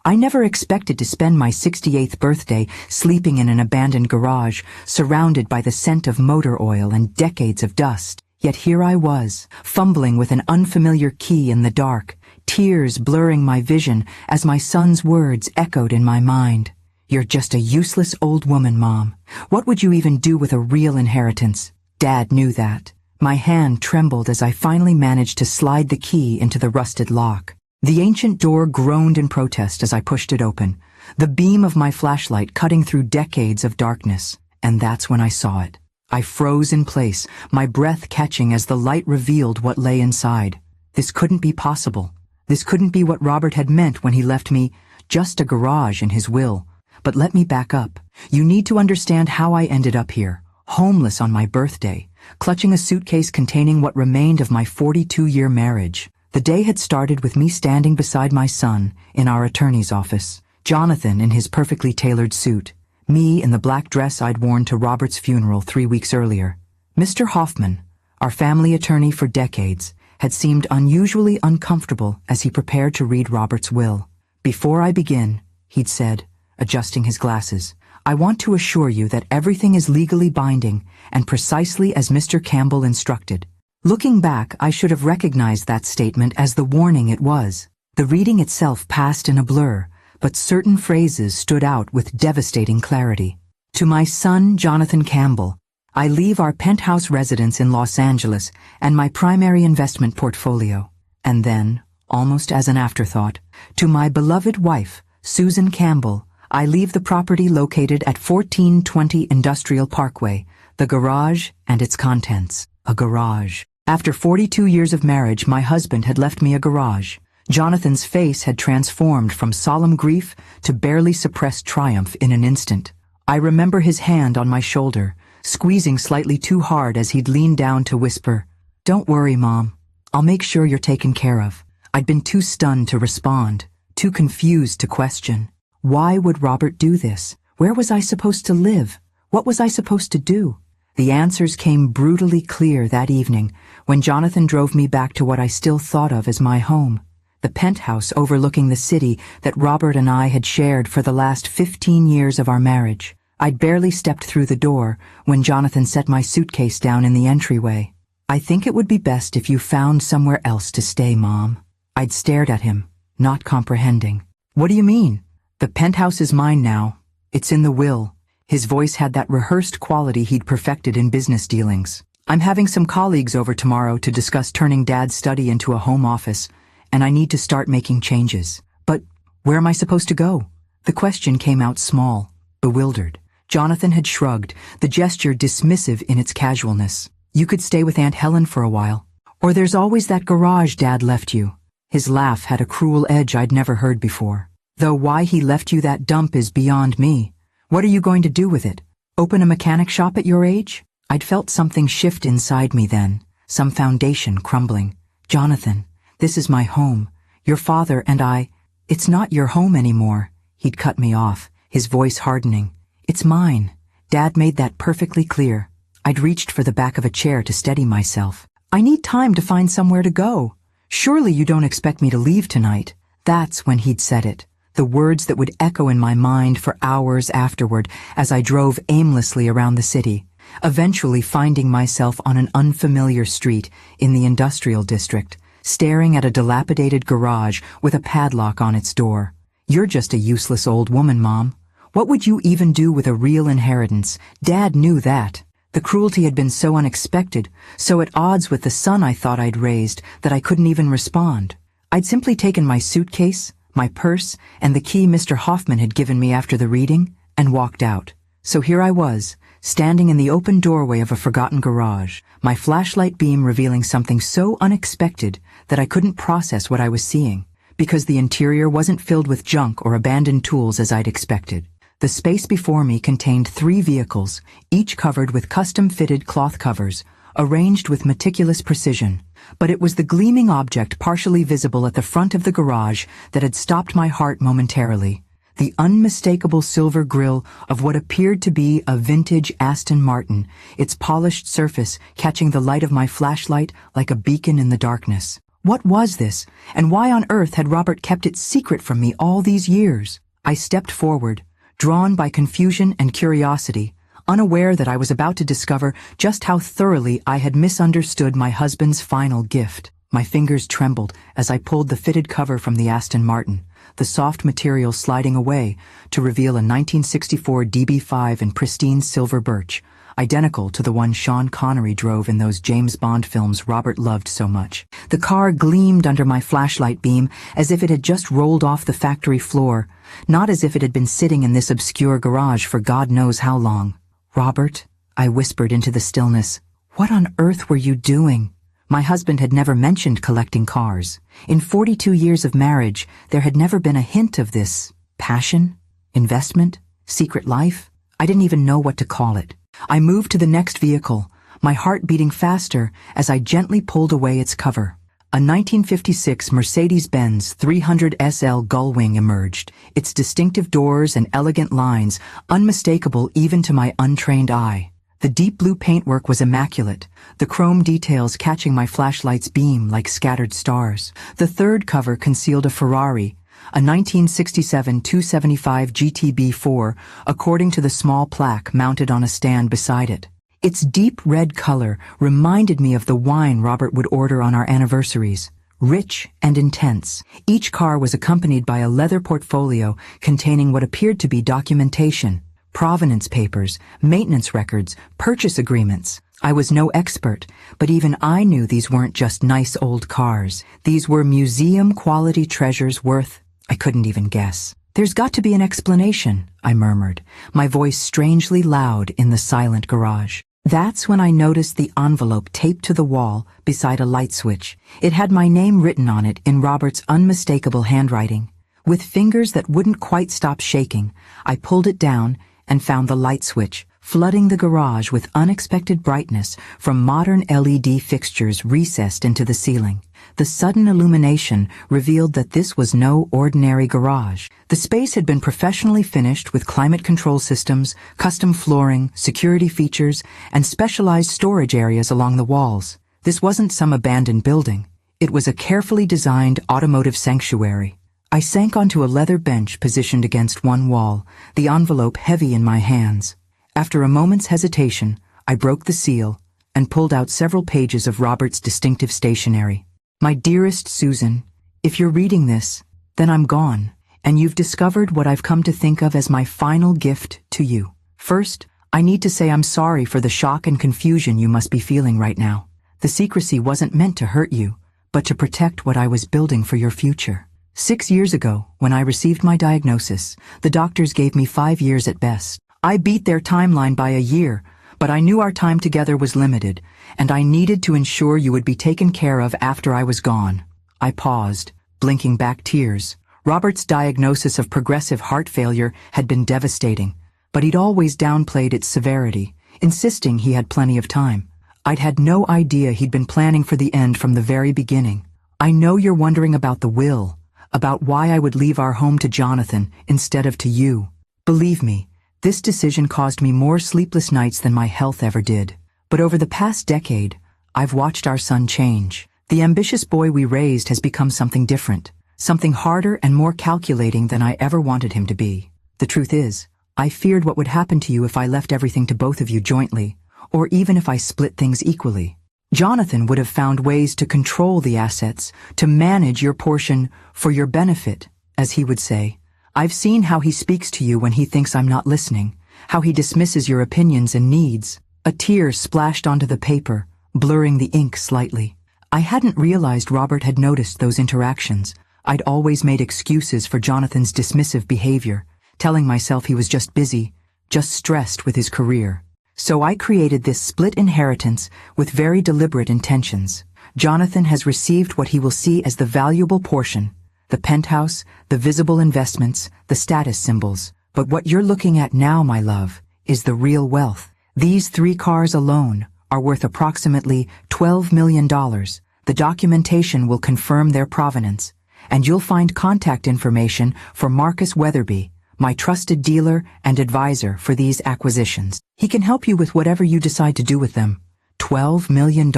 I never expected to spend my 68th birthday sleeping in an abandoned garage, surrounded by the scent of motor oil and decades of dust. Yet here I was, fumbling with an unfamiliar key in the dark, tears blurring my vision as my son's words echoed in my mind. "You're just a useless old woman, Mom. What would you even do with a real inheritance?" Dad knew that. My hand trembled as I finally managed to slide the key into the rusted lock. The ancient door groaned in protest as I pushed it open, the beam of my flashlight cutting through decades of darkness. And that's when I saw it. I froze in place, my breath catching as the light revealed what lay inside. This couldn't be possible. This couldn't be what Robert had meant when he left me just a garage in his will. But let me back up. You need to understand how I ended up here, homeless on my birthday, clutching a suitcase containing what remained of my 42-year marriage. The day had started with me standing beside my son in our attorney's office, Jonathan in his perfectly tailored suit, me in the black dress I'd worn to Robert's funeral 3 weeks earlier. Mr. Hoffman, our family attorney for decades, had seemed unusually uncomfortable as he prepared to read Robert's will. "Before I begin," he'd said, adjusting his glasses, "I want to assure you that everything is legally binding and precisely as Mr. Campbell instructed." Looking back, I should have recognized that statement as the warning it was. The reading itself passed in a blur, but certain phrases stood out with devastating clarity. "To my son, Jonathan Campbell, I leave our penthouse residence in Los Angeles and my primary investment portfolio." And then, almost as an afterthought, "To my beloved wife, Susan Campbell, I leave the property located at 1420 Industrial Parkway, the garage and its contents." A garage. After 42 years of marriage, my husband had left me a garage. Jonathan's face had transformed from solemn grief to barely suppressed triumph in an instant. I remember his hand on my shoulder, squeezing slightly too hard as he'd leaned down to whisper, "Don't worry, Mom. I'll make sure you're taken care of." I'd been too stunned to respond, too confused to question. Why would Robert do this? Where was I supposed to live? What was I supposed to do? The answers came brutally clear that evening when Jonathan drove me back to what I still thought of as my home, the penthouse overlooking the city that Robert and I had shared for the last 15 years of our marriage. I'd barely stepped through the door when Jonathan set my suitcase down in the entryway. "I think it would be best if you found somewhere else to stay, Mom." I'd stared at him, not comprehending. "What do you mean? The penthouse is mine now. It's in the will." His voice had that rehearsed quality he'd perfected in business dealings. "I'm having some colleagues over tomorrow to discuss turning Dad's study into a home office, and I need to start making changes. But where am I supposed to go?" The question came out small, bewildered. Jonathan had shrugged, the gesture dismissive in its casualness. "You could stay with Aunt Helen for a while. Or there's always that garage Dad left you." His laugh had a cruel edge I'd never heard before. "Though why he left you that dump is beyond me. What are you going to do with it? Open a mechanic shop at your age?" I'd felt something shift inside me then, some foundation crumbling. "Jonathan, this is my home. Your father and I—" "It's not your home anymore." He'd cut me off, his voice hardening. "It's mine." Dad made that perfectly clear. I'd reached for the back of a chair to steady myself. "I need time to find somewhere to go. Surely you don't expect me to leave tonight." That's when he'd said it, the words that would echo in my mind for hours afterward as I drove aimlessly around the city, eventually finding myself on an unfamiliar street in the industrial district, staring at a dilapidated garage with a padlock on its door. "You're just a useless old woman, Mom. What would you even do with a real inheritance?" Dad knew that. The cruelty had been so unexpected, so at odds with the son I thought I'd raised, that I couldn't even respond. I'd simply taken my suitcase, my purse, and the key Mr. Hoffman had given me after the reading, and walked out. So here I was, standing in the open doorway of a forgotten garage, my flashlight beam revealing something so unexpected that I couldn't process what I was seeing, because the interior wasn't filled with junk or abandoned tools as I'd expected. The space before me contained 3 vehicles, each covered with custom-fitted cloth covers, arranged with meticulous precision. But it was the gleaming object partially visible at the front of the garage that had stopped my heart momentarily. The unmistakable silver grille of what appeared to be a vintage Aston Martin, its polished surface catching the light of my flashlight like a beacon in the darkness. What was this, and why on earth had Robert kept it secret from me all these years? I stepped forward, drawn by confusion and curiosity, unaware that I was about to discover just how thoroughly I had misunderstood my husband's final gift. My fingers trembled as I pulled the fitted cover from the Aston Martin, the soft material sliding away to reveal a 1964 DB5 in pristine silver birch, identical to the one Sean Connery drove in those James Bond films Robert loved so much. The car gleamed under my flashlight beam as if it had just rolled off the factory floor, not as if it had been sitting in this obscure garage for God knows how long. "Robert," I whispered into the stillness, "what on earth were you doing?" My husband had never mentioned collecting cars. In 42 years of marriage, there had never been a hint of this passion, investment, secret life. I didn't even know what to call it. I moved to the next vehicle, my heart beating faster as I gently pulled away its cover. A 1956 Mercedes-Benz 300 SL Gullwing emerged, its distinctive doors and elegant lines unmistakable even to my untrained eye. The deep blue paintwork was immaculate, the chrome details catching my flashlight's beam like scattered stars. The third cover concealed a Ferrari, a 1967 275 GTB4, according to the small plaque mounted on a stand beside it. Its deep red color reminded me of the wine Robert would order on our anniversaries, rich and intense. Each car was accompanied by a leather portfolio containing what appeared to be documentation, provenance papers, maintenance records, purchase agreements. I was no expert, but even I knew these weren't just nice old cars. These were museum-quality treasures worth, I couldn't even guess. "There's got to be an explanation," I murmured, my voice strangely loud in the silent garage. That's when I noticed the envelope taped to the wall beside a light switch. It had my name written on it in Robert's unmistakable handwriting. With fingers that wouldn't quite stop shaking, I pulled it down and found the light switch, flooding the garage with unexpected brightness from modern LED fixtures recessed into the ceiling. The sudden illumination revealed that this was no ordinary garage. The space had been professionally finished with climate control systems, custom flooring, security features, and specialized storage areas along the walls. This wasn't some abandoned building. It was a carefully designed automotive sanctuary. I sank onto a leather bench positioned against one wall, the envelope heavy in my hands. After a moment's hesitation, I broke the seal and pulled out several pages of Robert's distinctive stationery. "My dearest Susan, if you're reading this, then I'm gone, and you've discovered what I've come to think of as my final gift to you. First, I need to say I'm sorry for the shock and confusion you must be feeling right now. The secrecy wasn't meant to hurt you, but to protect what I was building for your future. 6 years ago, when I received my diagnosis, the doctors gave me 5 years at best. I beat their timeline by a year, but I knew our time together was limited, and I needed to ensure you would be taken care of after I was gone." I paused, blinking back tears. Robert's diagnosis of progressive heart failure had been devastating, but he'd always downplayed its severity, insisting he had plenty of time. I'd had no idea he'd been planning for the end from the very beginning. "I know you're wondering about the will, about why I would leave our home to Jonathan instead of to you. Believe me, this decision caused me more sleepless nights than my health ever did. But over the past decade, I've watched our son change. The ambitious boy we raised has become something different, something harder and more calculating than I ever wanted him to be. The truth is, I feared what would happen to you if I left everything to both of you jointly, or even if I split things equally. Jonathan would have found ways to control the assets, to manage your portion for your benefit, as he would say. I've seen how he speaks to you when he thinks I'm not listening, how he dismisses your opinions and needs." A tear splashed onto the paper, blurring the ink slightly. I hadn't realized Robert had noticed those interactions. I'd always made excuses for Jonathan's dismissive behavior, telling myself he was just busy, just stressed with his career. So I created this split inheritance with very deliberate intentions. Jonathan has received what he will see as the valuable portion, the penthouse, the visible investments, the status symbols. But what you're looking at now, my love, is the real wealth. These 3 cars alone are worth approximately $12 million. The documentation will confirm their provenance, and you'll find contact information for Marcus Weatherby, my trusted dealer and advisor for these acquisitions. He can help you with whatever you decide to do with them. $12 million?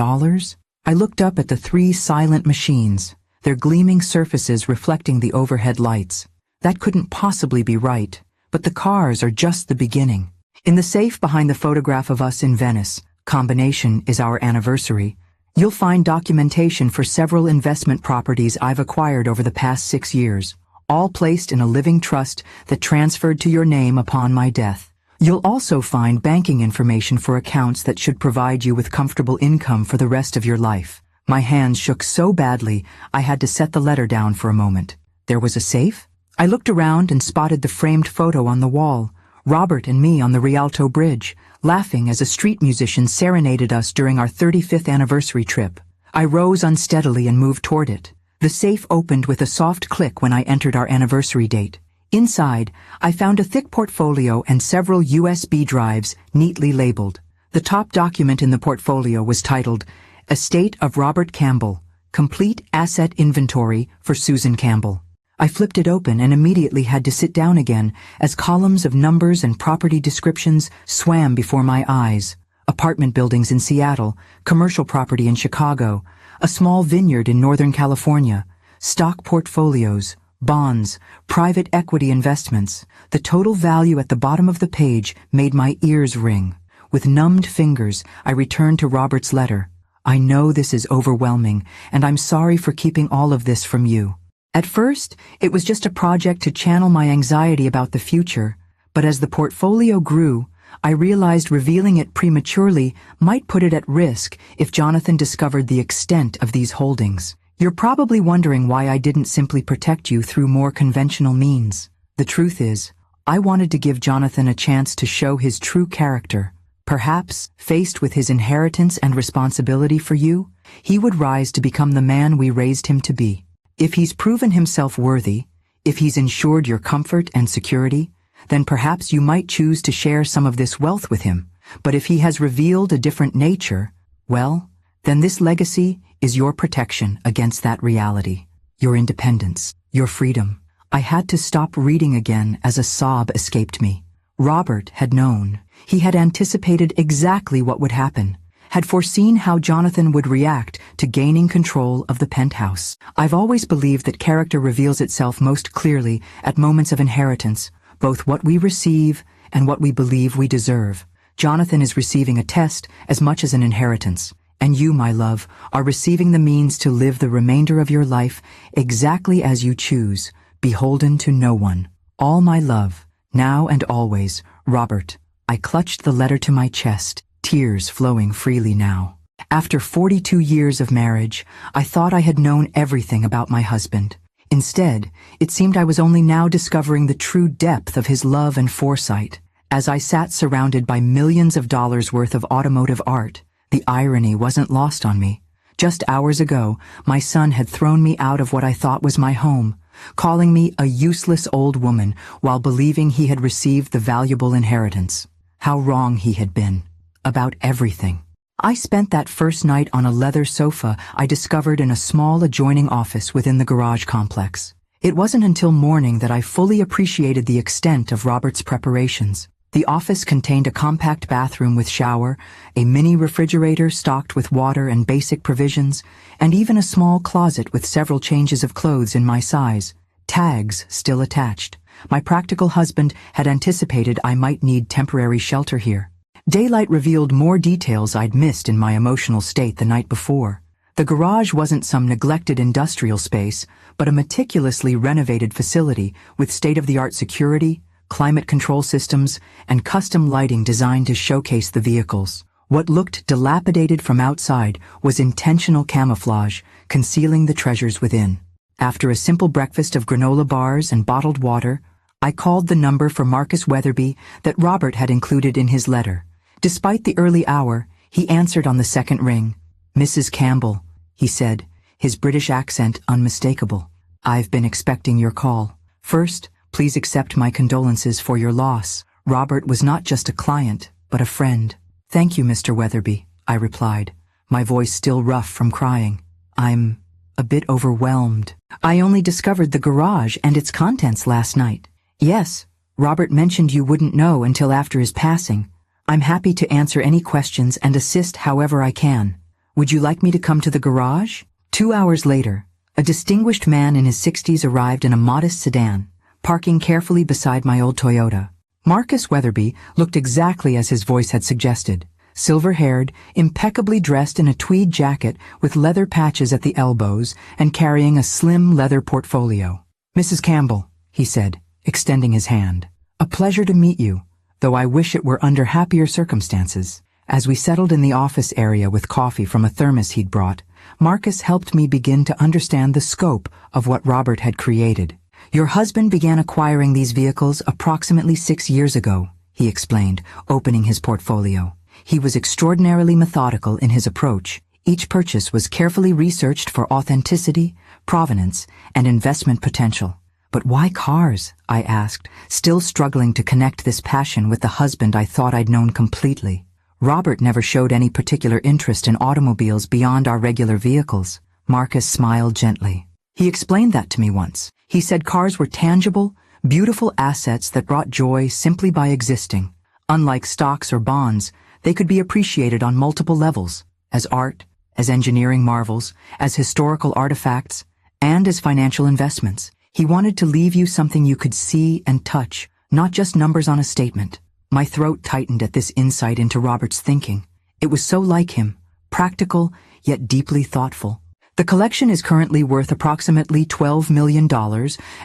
I looked up at the three silent machines, their gleaming surfaces reflecting the overhead lights. That couldn't possibly be right, but the cars are just the beginning. In the safe behind the photograph of us in Venice, combination is our anniversary, you'll find documentation for several investment properties I've acquired over the past 6 years, all placed in a living trust that transferred to your name upon my death. You'll also find banking information for accounts that should provide you with comfortable income for the rest of your life. My hands shook so badly, I had to set the letter down for a moment. There was a safe? I looked around and spotted the framed photo on the wall, Robert and me on the Rialto Bridge, laughing as a street musician serenaded us during our 35th anniversary trip. I rose unsteadily and moved toward it. The safe opened with a soft click when I entered our anniversary date. Inside, I found a thick portfolio and several USB drives neatly labeled. The top document in the portfolio was titled, Estate of Robert Campbell, Complete Asset Inventory for Susan Campbell. I flipped it open and immediately had to sit down again as columns of numbers and property descriptions swam before my eyes. Apartment buildings in Seattle, commercial property in Chicago, a small vineyard in Northern California, stock portfolios, bonds, private equity investments. The total value at the bottom of the page made my ears ring. With numbed fingers, I returned to Robert's letter. I know this is overwhelming, and I'm sorry for keeping all of this from you. At first, it was just a project to channel my anxiety about the future, but as the portfolio grew, I realized revealing it prematurely might put it at risk if Jonathan discovered the extent of these holdings. You're probably wondering why I didn't simply protect you through more conventional means. The truth is, I wanted to give Jonathan a chance to show his true character. Perhaps, faced with his inheritance and responsibility for you, he would rise to become the man we raised him to be. If he's proven himself worthy, if he's ensured your comfort and security, then perhaps you might choose to share some of this wealth with him. But if he has revealed a different nature, well, then this legacy is your protection against that reality, your independence, your freedom. I had to stop reading again as a sob escaped me. Robert had known. He had anticipated exactly what would happen, had foreseen how Jonathan would react to gaining control of the penthouse. I've always believed that character reveals itself most clearly at moments of inheritance, both what we receive and what we believe we deserve. Jonathan is receiving a test as much as an inheritance. And you, my love, are receiving the means to live the remainder of your life exactly as you choose, beholden to no one. All my love, now and always, Robert. I clutched the letter to my chest, tears flowing freely now. After 42 years of marriage, I thought I had known everything about my husband. Instead, it seemed I was only now discovering the true depth of his love and foresight. As I sat surrounded by millions of dollars worth of automotive art, the irony wasn't lost on me. Just hours ago, my son had thrown me out of what I thought was my home, calling me a useless old woman while believing he had received the valuable inheritance. How wrong he had been. About everything. I spent that first night on a leather sofa I discovered in a small adjoining office within the garage complex. It wasn't until morning that I fully appreciated the extent of Robert's preparations. The office contained a compact bathroom with shower, a mini refrigerator stocked with water and basic provisions, and even a small closet with several changes of clothes in my size, tags still attached. My practical husband had anticipated I might need temporary shelter here. Daylight revealed more details I'd missed in my emotional state the night before. The garage wasn't some neglected industrial space, but a meticulously renovated facility with state-of-the-art security, climate control systems, and custom lighting designed to showcase the vehicles. What looked dilapidated from outside was intentional camouflage, concealing the treasures within. After a simple breakfast of granola bars and bottled water, I called the number for Marcus Weatherby that Robert had included in his letter. Despite the early hour, he answered on the second ring. "Mrs. Campbell," he said, his British accent unmistakable. "I've been expecting your call. First, please accept my condolences for your loss. Robert was not just a client, but a friend." "Thank you, Mr. Weatherby," I replied, my voice still rough from crying. "I'm a bit overwhelmed. I only discovered the garage and its contents last night." "Yes, Robert mentioned you wouldn't know until after his passing. I'm happy to answer any questions and assist however I can." Would you like me to come to the garage? 2 hours later, a distinguished man in his 60s arrived in a modest sedan, parking carefully beside my old Toyota. Marcus Weatherby looked exactly as his voice had suggested. Silver-haired, impeccably dressed in a tweed jacket with leather patches at the elbows and carrying a slim leather portfolio. "Mrs. Campbell," he said, extending his hand. "A pleasure to meet you, though I wish it were under happier circumstances." As we settled in the office area with coffee from a thermos he'd brought, Marcus helped me begin to understand the scope of what Robert had created. "Your husband began acquiring these vehicles approximately 6 years ago," he explained, opening his portfolio. He was extraordinarily methodical in his approach. Each purchase was carefully researched for authenticity, provenance, and investment potential. "But why cars?" I asked, still struggling to connect this passion with the husband I thought I'd known completely. "Robert never showed any particular interest in automobiles beyond our regular vehicles." Marcus smiled gently. "He explained that to me once. He said cars were tangible, beautiful assets that brought joy simply by existing. Unlike stocks or bonds, they could be appreciated on multiple levels, as art, as engineering marvels, as historical artifacts, and as financial investments. He wanted to leave you something you could see and touch, not just numbers on a statement." My throat tightened at this insight into Robert's thinking. It was so like him, practical, yet deeply thoughtful. "The collection is currently worth approximately $12 million,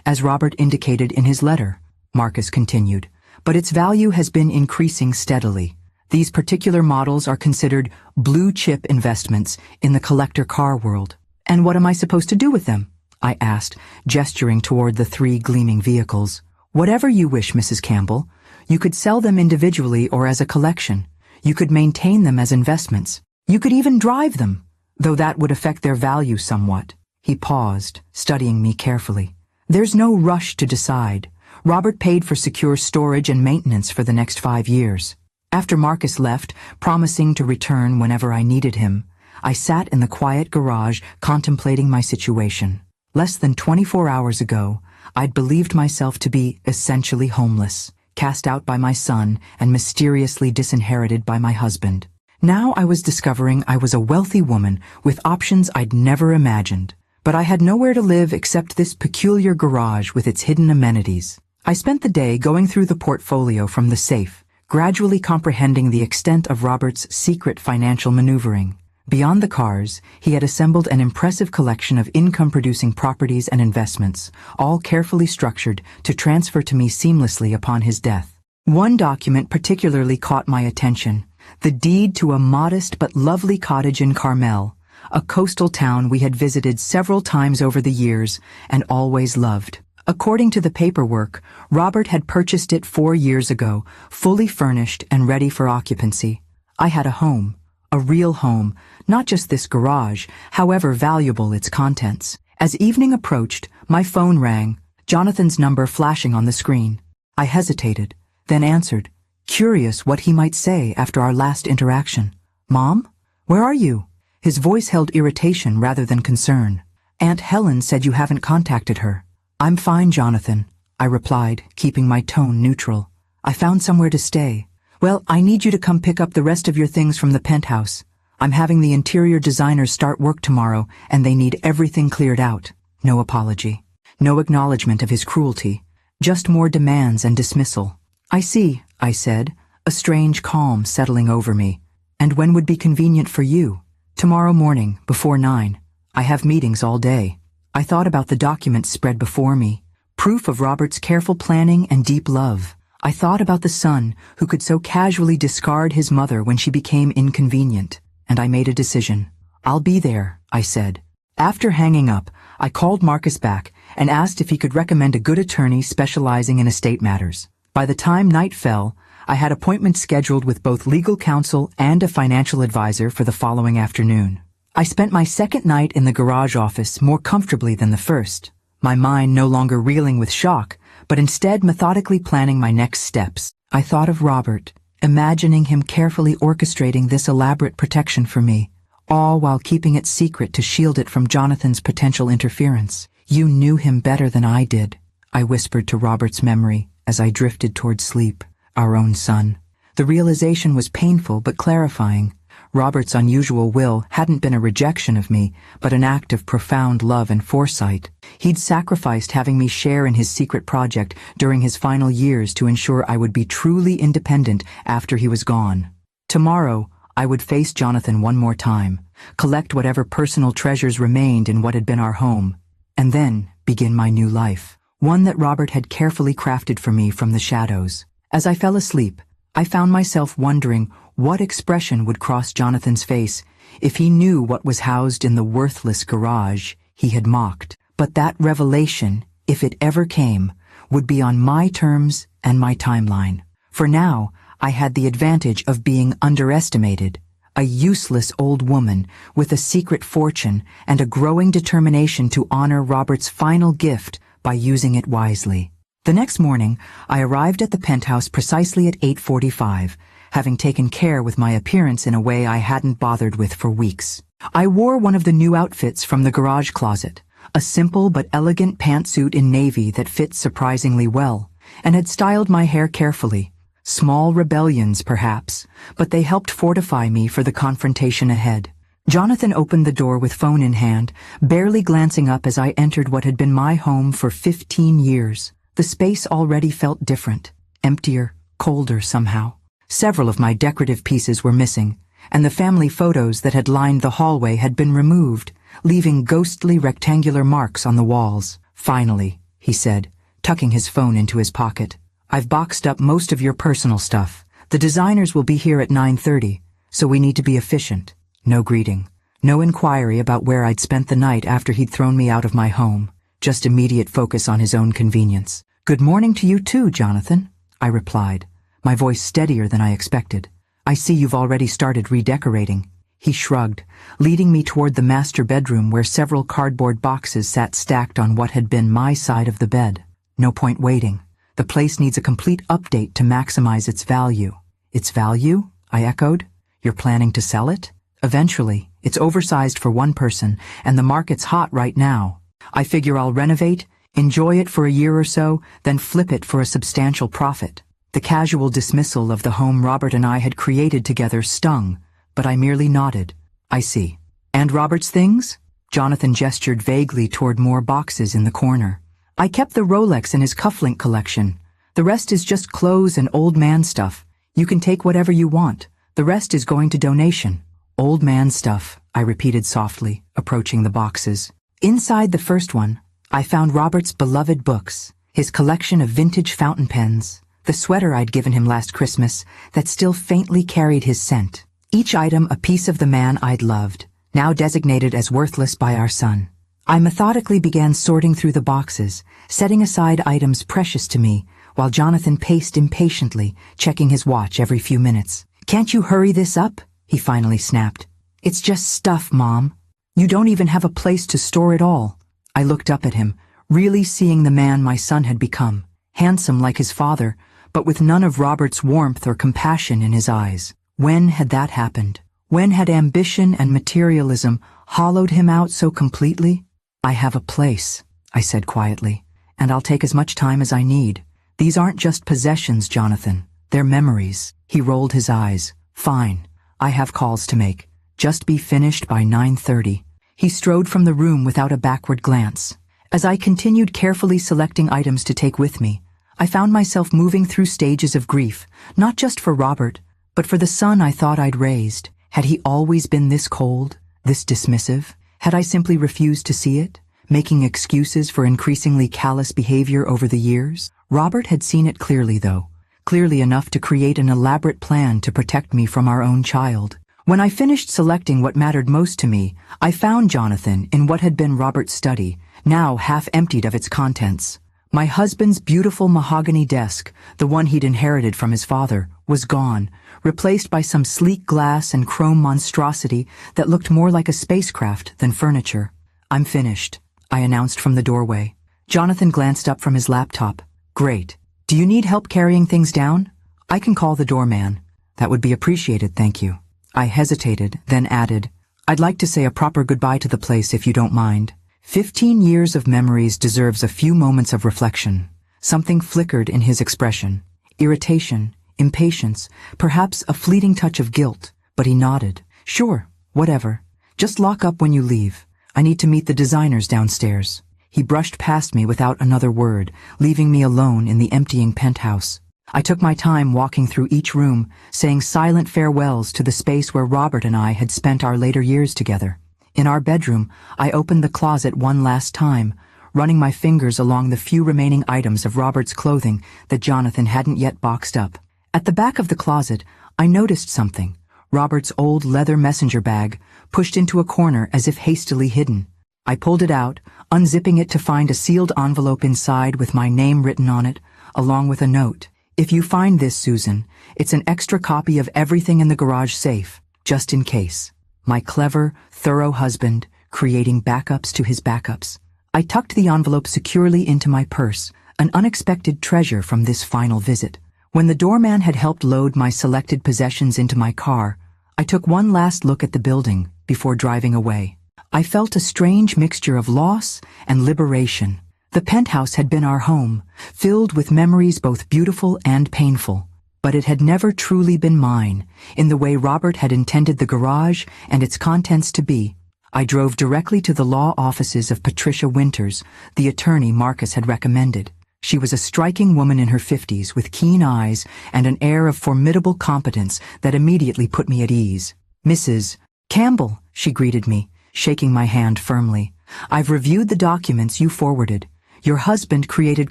as Robert indicated in his letter," Marcus continued, "but its value has been increasing steadily. These particular models are considered blue-chip investments in the collector car world." "And what am I supposed to do with them?" I asked, gesturing toward the 3 gleaming vehicles. "Whatever you wish, Mrs. Campbell. You could sell them individually or as a collection. You could maintain them as investments. You could even drive them, though that would affect their value somewhat." He paused, studying me carefully. "There's no rush to decide. Robert paid for secure storage and maintenance for the next 5 years. After Marcus left, promising to return whenever I needed him, I sat in the quiet garage contemplating my situation. Less than 24 hours ago, I'd believed myself to be essentially homeless, cast out by my son and mysteriously disinherited by my husband. Now I was discovering I was a wealthy woman with options I'd never imagined, but I had nowhere to live except this peculiar garage with its hidden amenities. I spent the day going through the portfolio from the safe, gradually comprehending the extent of Robert's secret financial maneuvering. Beyond the cars, he had assembled an impressive collection of income-producing properties and investments, all carefully structured to transfer to me seamlessly upon his death. One document particularly caught my attention: the deed to a modest but lovely cottage in Carmel, a coastal town we had visited several times over the years and always loved. According to the paperwork, Robert had purchased it 4 years ago, fully furnished and ready for occupancy. I had a home, a real home, not just this garage, however valuable its contents. As evening approached, my phone rang, Jonathan's number flashing on the screen. I hesitated, then answered, curious what he might say after our last interaction. "Mom? Where are you?" His voice held irritation rather than concern. "Aunt Helen said you haven't contacted her." "I'm fine, Jonathan," I replied, keeping my tone neutral. "I found somewhere to stay." "Well, I need you to come pick up the rest of your things from the penthouse. I'm having the interior designers start work tomorrow, and they need everything cleared out." No apology. No acknowledgement of his cruelty. Just more demands and dismissal. "I see," I said, a strange calm settling over me. "And when would be convenient for you?" "Tomorrow morning, before 9. I have meetings all day." I thought about the documents spread before me, proof of Robert's careful planning and deep love. I thought about the son who could so casually discard his mother when she became inconvenient, and I made a decision. "I'll be there," I said. After hanging up, I called Marcus back and asked if he could recommend a good attorney specializing in estate matters. By the time night fell, I had appointments scheduled with both legal counsel and a financial advisor for the following afternoon. I spent my second night in the garage office more comfortably than the first, my mind no longer reeling with shock, but instead methodically planning my next steps. I thought of Robert, imagining him carefully orchestrating this elaborate protection for me, all while keeping it secret to shield it from Jonathan's potential interference. "You knew him better than I did," I whispered to Robert's memory as I drifted toward sleep, our own son. The realization was painful but clarifying. Robert's unusual will hadn't been a rejection of me, but an act of profound love and foresight. He'd sacrificed having me share in his secret project during his final years to ensure I would be truly independent after he was gone. Tomorrow, I would face Jonathan one more time, collect whatever personal treasures remained in what had been our home, and then begin my new life, one that Robert had carefully crafted for me from the shadows. As I fell asleep, I found myself wondering what expression would cross Jonathan's face if he knew what was housed in the worthless garage he had mocked. But that revelation, if it ever came, would be on my terms and my timeline. For now, I had the advantage of being underestimated, a useless old woman with a secret fortune and a growing determination to honor Robert's final gift by using it wisely. The next morning, I arrived at the penthouse precisely at 8:45, having taken care with my appearance in a way I hadn't bothered with for weeks. I wore one of the new outfits from the garage closet, a simple but elegant pantsuit in navy that fit surprisingly well, and had styled my hair carefully. Small rebellions, perhaps, but they helped fortify me for the confrontation ahead. Jonathan opened the door with phone in hand, barely glancing up as I entered what had been my home for 15 years. The space already felt different, emptier, colder somehow. Several of my decorative pieces were missing, and the family photos that had lined the hallway had been removed, leaving ghostly rectangular marks on the walls. "Finally," he said, tucking his phone into his pocket. "I've boxed up most of your personal stuff. The designers will be here at 9:30, so we need to be efficient." No greeting, no inquiry about where I'd spent the night after he'd thrown me out of my home, just immediate focus on his own convenience. "Good morning to you too, Jonathan," I replied, my voice steadier than I expected. "I see you've already started redecorating." He shrugged, leading me toward the master bedroom where several cardboard boxes sat stacked on what had been my side of the bed. "No point waiting. The place needs a complete update to maximize its value." "Its value?" I echoed. "You're planning to sell it?" "Eventually. It's oversized for one person, and the market's hot right now. I figure I'll renovate, enjoy it for a year or so, then flip it for a substantial profit." The casual dismissal of the home Robert and I had created together stung, but I merely nodded. "I see. And Robert's things?" Jonathan gestured vaguely toward more boxes in the corner. "I kept the Rolex in his cufflink collection. The rest is just clothes and old man stuff. You can take whatever you want. The rest is going to donation." "Old man stuff," I repeated softly, approaching the boxes. Inside the first one, I found Robert's beloved books, his collection of vintage fountain pens, the sweater I'd given him last Christmas that still faintly carried his scent. Each item a piece of the man I'd loved, now designated as worthless by our son. I methodically began sorting through the boxes, setting aside items precious to me, while Jonathan paced impatiently, checking his watch every few minutes. "Can't you hurry this up?" he finally snapped. "It's just stuff, Mom. You don't even have a place to store it all." I looked up at him, really seeing the man my son had become, handsome like his father, but with none of Robert's warmth or compassion in his eyes. When had that happened? When had ambition and materialism hollowed him out so completely? "I have a place," I said quietly, "and I'll take as much time as I need. These aren't just possessions, Jonathan. They're memories." He rolled his eyes. "Fine. I have calls to make. Just be finished by 9:30. He strode from the room without a backward glance. As I continued carefully selecting items to take with me, I found myself moving through stages of grief, not just for Robert, but for the son I thought I'd raised. Had he always been this cold, this dismissive? Had I simply refused to see it, making excuses for increasingly callous behavior over the years? Robert had seen it clearly, though, clearly enough to create an elaborate plan to protect me from our own child. When I finished selecting what mattered most to me, I found Jonathan in what had been Robert's study, now half emptied of its contents. My husband's beautiful mahogany desk, the one he'd inherited from his father, was gone, replaced by some sleek glass and chrome monstrosity that looked more like a spacecraft than furniture. "I'm finished," I announced from the doorway. Jonathan glanced up from his laptop. "Great. Do you need help carrying things down? I can call the doorman." "That would be appreciated, thank you." I hesitated, then added, "I'd like to say a proper goodbye to the place if you don't mind." 15 years of memories deserves a few moments of reflection. Something flickered in his expression. Irritation, impatience, perhaps a fleeting touch of guilt, but he nodded, Sure, whatever. Just lock up when you leave. I need to meet the designers downstairs. He brushed past me without another word, leaving me alone in the emptying penthouse. I took my time walking through each room, saying silent farewells to the space where Robert and I had spent our later years together. In our bedroom, I opened the closet one last time, running my fingers along the few remaining items of Robert's clothing that Jonathan hadn't yet boxed up. At the back of the closet, I noticed something. Robert's old leather messenger bag, pushed into a corner as if hastily hidden. I pulled it out, unzipping it to find a sealed envelope inside with my name written on it, along with a note. If you find this, Susan, it's an extra copy of everything in the garage safe, just in case. My clever, thorough husband, creating backups to his backups. I tucked the envelope securely into my purse, an unexpected treasure from this final visit. When the doorman had helped load my selected possessions into my car, I took one last look at the building before driving away. I felt a strange mixture of loss and liberation. The penthouse had been our home, filled with memories both beautiful and painful, but it had never truly been mine, in the way Robert had intended the garage and its contents to be. I drove directly to the law offices of Patricia Winters, the attorney Marcus had recommended. She was a striking woman in her 50s with keen eyes and an air of formidable competence that immediately put me at ease. Mrs. Campbell, she greeted me, shaking my hand firmly. I've reviewed the documents you forwarded. Your husband created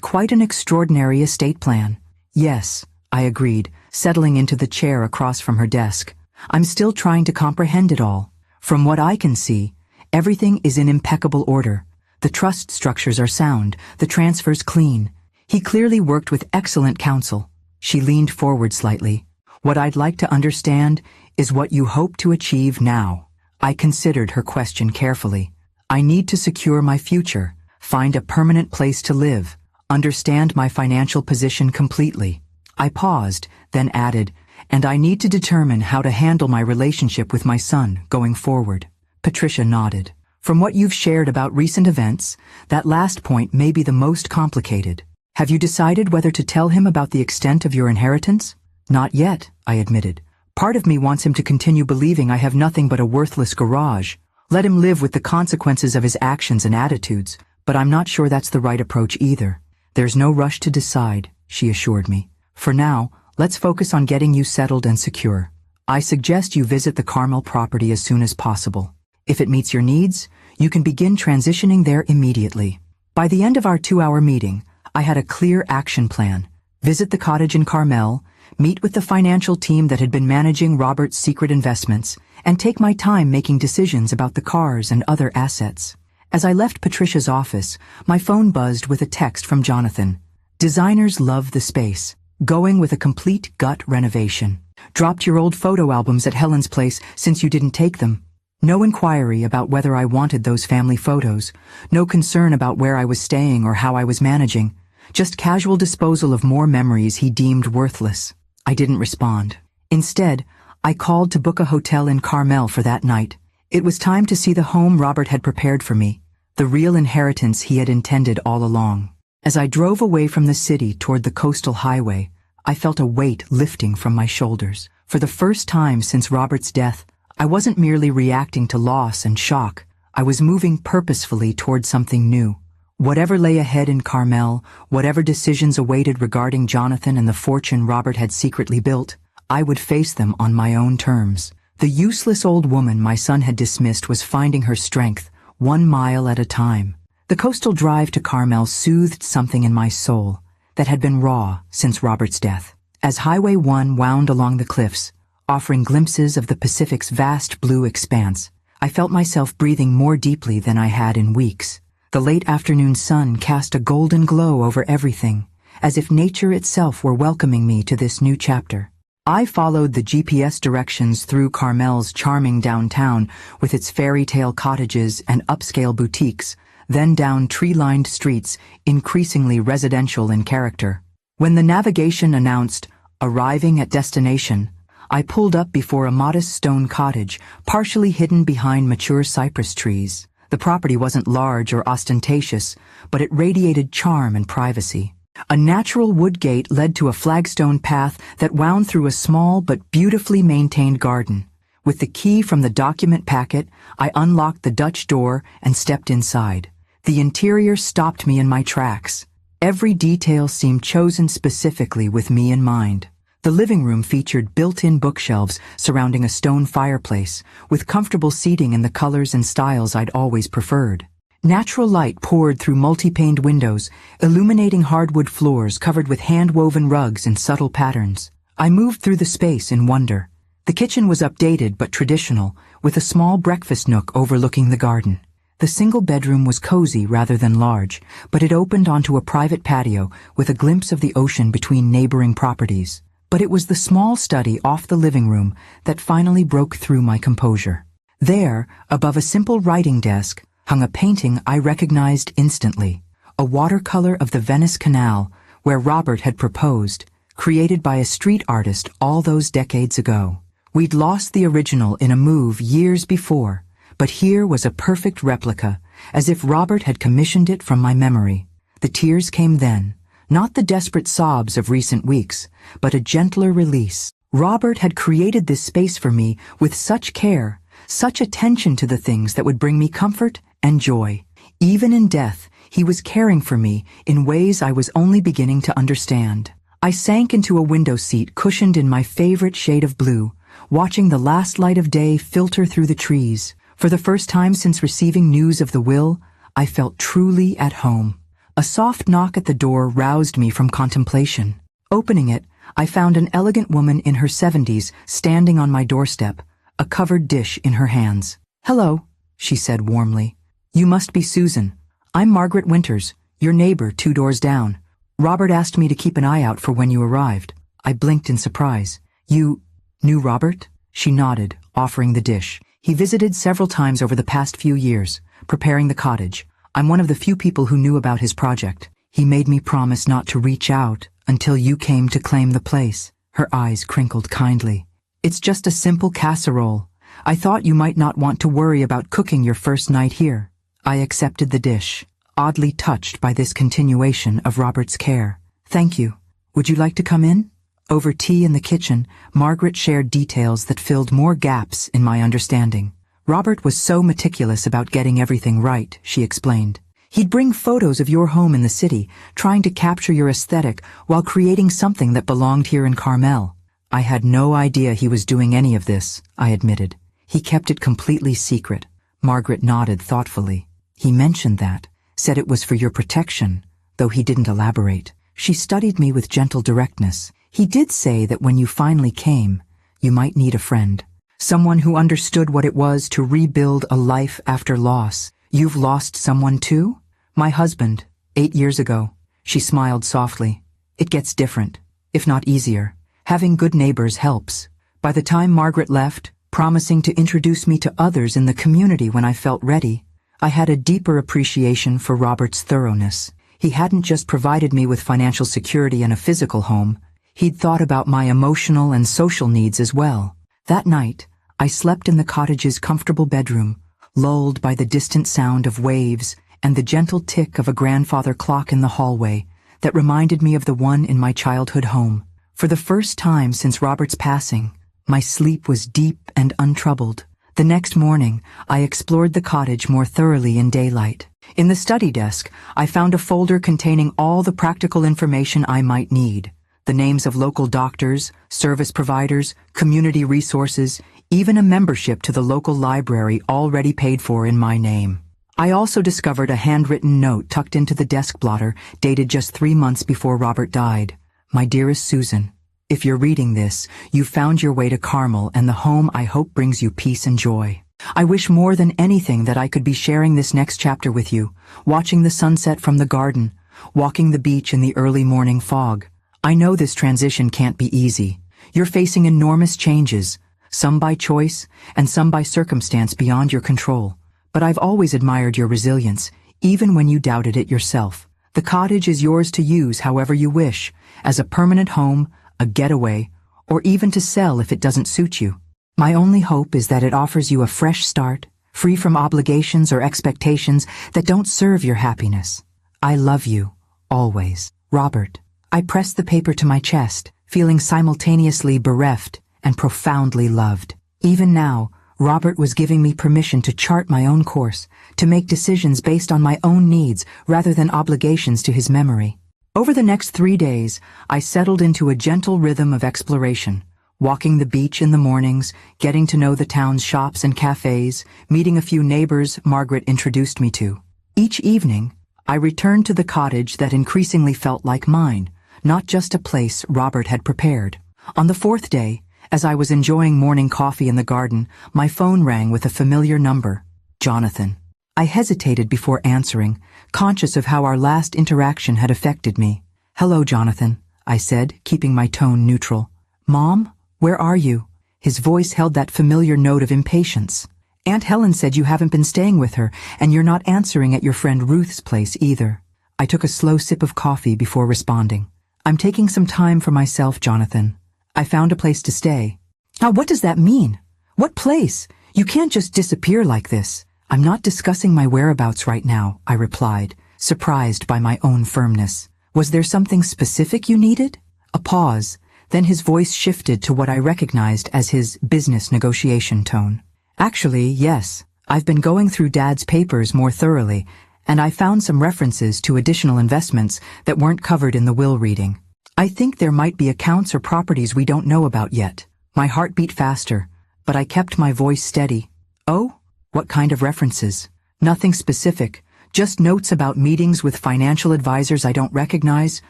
quite an extraordinary estate plan. Yes, I agreed, settling into the chair across from her desk. I'm still trying to comprehend it all. From what I can see, everything is in impeccable order. The trust structures are sound, the transfers clean. He clearly worked with excellent counsel. She leaned forward slightly. What I'd like to understand is what you hope to achieve now. I considered her question carefully. I need to secure my future, find a permanent place to live, understand my financial position completely. I paused, then added, and I need to determine how to handle my relationship with my son going forward. Patricia nodded. From what you've shared about recent events, that last point may be the most complicated. Have you decided whether to tell him about the extent of your inheritance? Not yet, I admitted. Part of me wants him to continue believing I have nothing but a worthless garage. Let him live with the consequences of his actions and attitudes, but I'm not sure that's the right approach either. There's no rush to decide, she assured me. For now, let's focus on getting you settled and secure. I suggest you visit the Carmel property as soon as possible. If it meets your needs, you can begin transitioning there immediately. By the end of our 2-hour meeting, I had a clear action plan. Visit the cottage in Carmel, meet with the financial team that had been managing Robert's secret investments, and take my time making decisions about the cars and other assets. As I left Patricia's office, my phone buzzed with a text from Jonathan. Designers love the space. Going with a complete gut renovation. Dropped your old photo albums at Helen's place since you didn't take them. No inquiry about whether I wanted those family photos. No concern about where I was staying or how I was managing. Just casual disposal of more memories he deemed worthless. I didn't respond. Instead, I called to book a hotel in Carmel for that night. It was time to see the home Robert had prepared for me, the real inheritance he had intended all along. As I drove away from the city toward the coastal highway, I felt a weight lifting from my shoulders. For the first time since Robert's death, I wasn't merely reacting to loss and shock. I was moving purposefully toward something new. Whatever lay ahead in Carmel, whatever decisions awaited regarding Jonathan and the fortune Robert had secretly built, I would face them on my own terms. The useless old woman my son had dismissed was finding her strength, 1 mile at a time. The coastal drive to Carmel soothed something in my soul that had been raw since Robert's death. As Highway 1 wound along the cliffs, offering glimpses of the Pacific's vast blue expanse, I felt myself breathing more deeply than I had in weeks. The late afternoon sun cast a golden glow over everything, as if nature itself were welcoming me to this new chapter. I followed the GPS directions through Carmel's charming downtown with its fairy tale cottages and upscale boutiques, then down tree-lined streets, increasingly residential in character. When the navigation announced, "Arriving at destination," I pulled up before a modest stone cottage, partially hidden behind mature cypress trees. The property wasn't large or ostentatious, but it radiated charm and privacy. A natural wood gate led to a flagstone path that wound through a small but beautifully maintained garden. With the key from the document packet, I unlocked the Dutch door and stepped inside. The interior stopped me in my tracks. Every detail seemed chosen specifically with me in mind. The living room featured built-in bookshelves surrounding a stone fireplace, with comfortable seating in the colors and styles I'd always preferred. Natural light poured through multi-paned windows, illuminating hardwood floors covered with hand-woven rugs in subtle patterns. I moved through the space in wonder. The kitchen was updated but traditional, with a small breakfast nook overlooking the garden. The single bedroom was cozy rather than large, but it opened onto a private patio with a glimpse of the ocean between neighboring properties. But it was the small study off the living room that finally broke through my composure. There, above a simple writing desk, hung a painting I recognized instantly, a watercolor of the Venice Canal, where Robert had proposed, created by a street artist all those decades ago. We'd lost the original in a move years before, but here was a perfect replica, as if Robert had commissioned it from my memory. The tears came then, not the desperate sobs of recent weeks, but a gentler release. Robert had created this space for me with such care, such attention to the things that would bring me comfort and joy. Even in death, he was caring for me in ways I was only beginning to understand. I sank into a window seat cushioned in my favorite shade of blue, watching the last light of day filter through the trees. For the first time since receiving news of the will, I felt truly at home. A soft knock at the door roused me from contemplation. Opening it, I found an elegant woman in her 70s standing on my doorstep, a covered dish in her hands. "Hello," she said warmly. "You must be Susan. I'm Margaret Winters, your neighbor 2 doors down. Robert asked me to keep an eye out for when you arrived." I blinked in surprise. "You knew Robert?" She nodded, offering the dish. "He visited several times over the past few years, preparing the cottage. I'm one of the few people who knew about his project. He made me promise not to reach out until you came to claim the place." Her eyes crinkled kindly. "It's just a simple casserole. I thought you might not want to worry about cooking your first night here." I accepted the dish, oddly touched by this continuation of Robert's care. "Thank you. Would you like to come in?" Over tea in the kitchen, Margaret shared details that filled more gaps in my understanding. "Robert was so meticulous about getting everything right," she explained. "He'd bring photos of your home in the city, trying to capture your aesthetic while creating something that belonged here in Carmel." "I had no idea he was doing any of this," I admitted. "He kept it completely secret." Margaret nodded thoughtfully. "He mentioned that, said it was for your protection, though he didn't elaborate." She studied me with gentle directness. "He did say that when you finally came, you might need a friend. Someone who understood what it was to rebuild a life after loss. You've lost someone too?" "My husband, 8 years ago." She smiled softly. "It gets different, if not easier. Having good neighbors helps." By the time Margaret left, promising to introduce me to others in the community when I felt ready, I had a deeper appreciation for Robert's thoroughness. He hadn't just provided me with financial security and a physical home. He'd thought about my emotional and social needs as well. That night, I slept in the cottage's comfortable bedroom, lulled by the distant sound of waves and the gentle tick of a grandfather clock in the hallway that reminded me of the one in my childhood home. For the first time since Robert's passing, my sleep was deep and untroubled. The next morning, I explored the cottage more thoroughly in daylight. In the study desk, I found a folder containing all the practical information I might need. The names of local doctors, service providers, community resources, even a membership to the local library already paid for in my name. I also discovered a handwritten note tucked into the desk blotter dated just 3 months before Robert died. "My dearest Susan, if you're reading this, you've found your way to Carmel and the home I hope brings you peace and joy. I wish more than anything that I could be sharing this next chapter with you, watching the sunset from the garden, walking the beach in the early morning fog. I know this transition can't be easy. You're facing enormous changes, some by choice and some by circumstance beyond your control. But I've always admired your resilience, even when you doubted it yourself. The cottage is yours to use however you wish, as a permanent home, a getaway, or even to sell if it doesn't suit you. My only hope is that it offers you a fresh start, free from obligations or expectations that don't serve your happiness. I love you, always. Robert." I pressed the paper to my chest, feeling simultaneously bereft and profoundly loved. Even now, Robert was giving me permission to chart my own course, to make decisions based on my own needs rather than obligations to his memory. Over the next 3 days, I settled into a gentle rhythm of exploration, walking the beach in the mornings, getting to know the town's shops and cafes, meeting a few neighbors Margaret introduced me to. Each evening, I returned to the cottage that increasingly felt like mine, not just a place Robert had prepared. On the 4th day, as I was enjoying morning coffee in the garden, my phone rang with a familiar number, Jonathan. I hesitated before answering, conscious of how our last interaction had affected me. "Hello, Jonathan," I said, keeping my tone neutral. "Mom, where are you?" His voice held that familiar note of impatience. "Aunt Helen said you haven't been staying with her, and you're not answering at your friend Ruth's place either." I took a slow sip of coffee before responding. "I'm taking some time for myself, Jonathan. I found a place to stay." "Now what does that mean? What place? You can't just disappear like this." "I'm not discussing my whereabouts right now," I replied, surprised by my own firmness. "Was there something specific you needed?" A pause, then his voice shifted to what I recognized as his business negotiation tone. "Actually, yes. I've been going through Dad's papers more thoroughly, and I found some references to additional investments that weren't covered in the will reading. I think there might be accounts or properties we don't know about yet." My heart beat faster, but I kept my voice steady. "Oh? What kind of references?" "Nothing specific, just notes about meetings with financial advisors I don't recognize,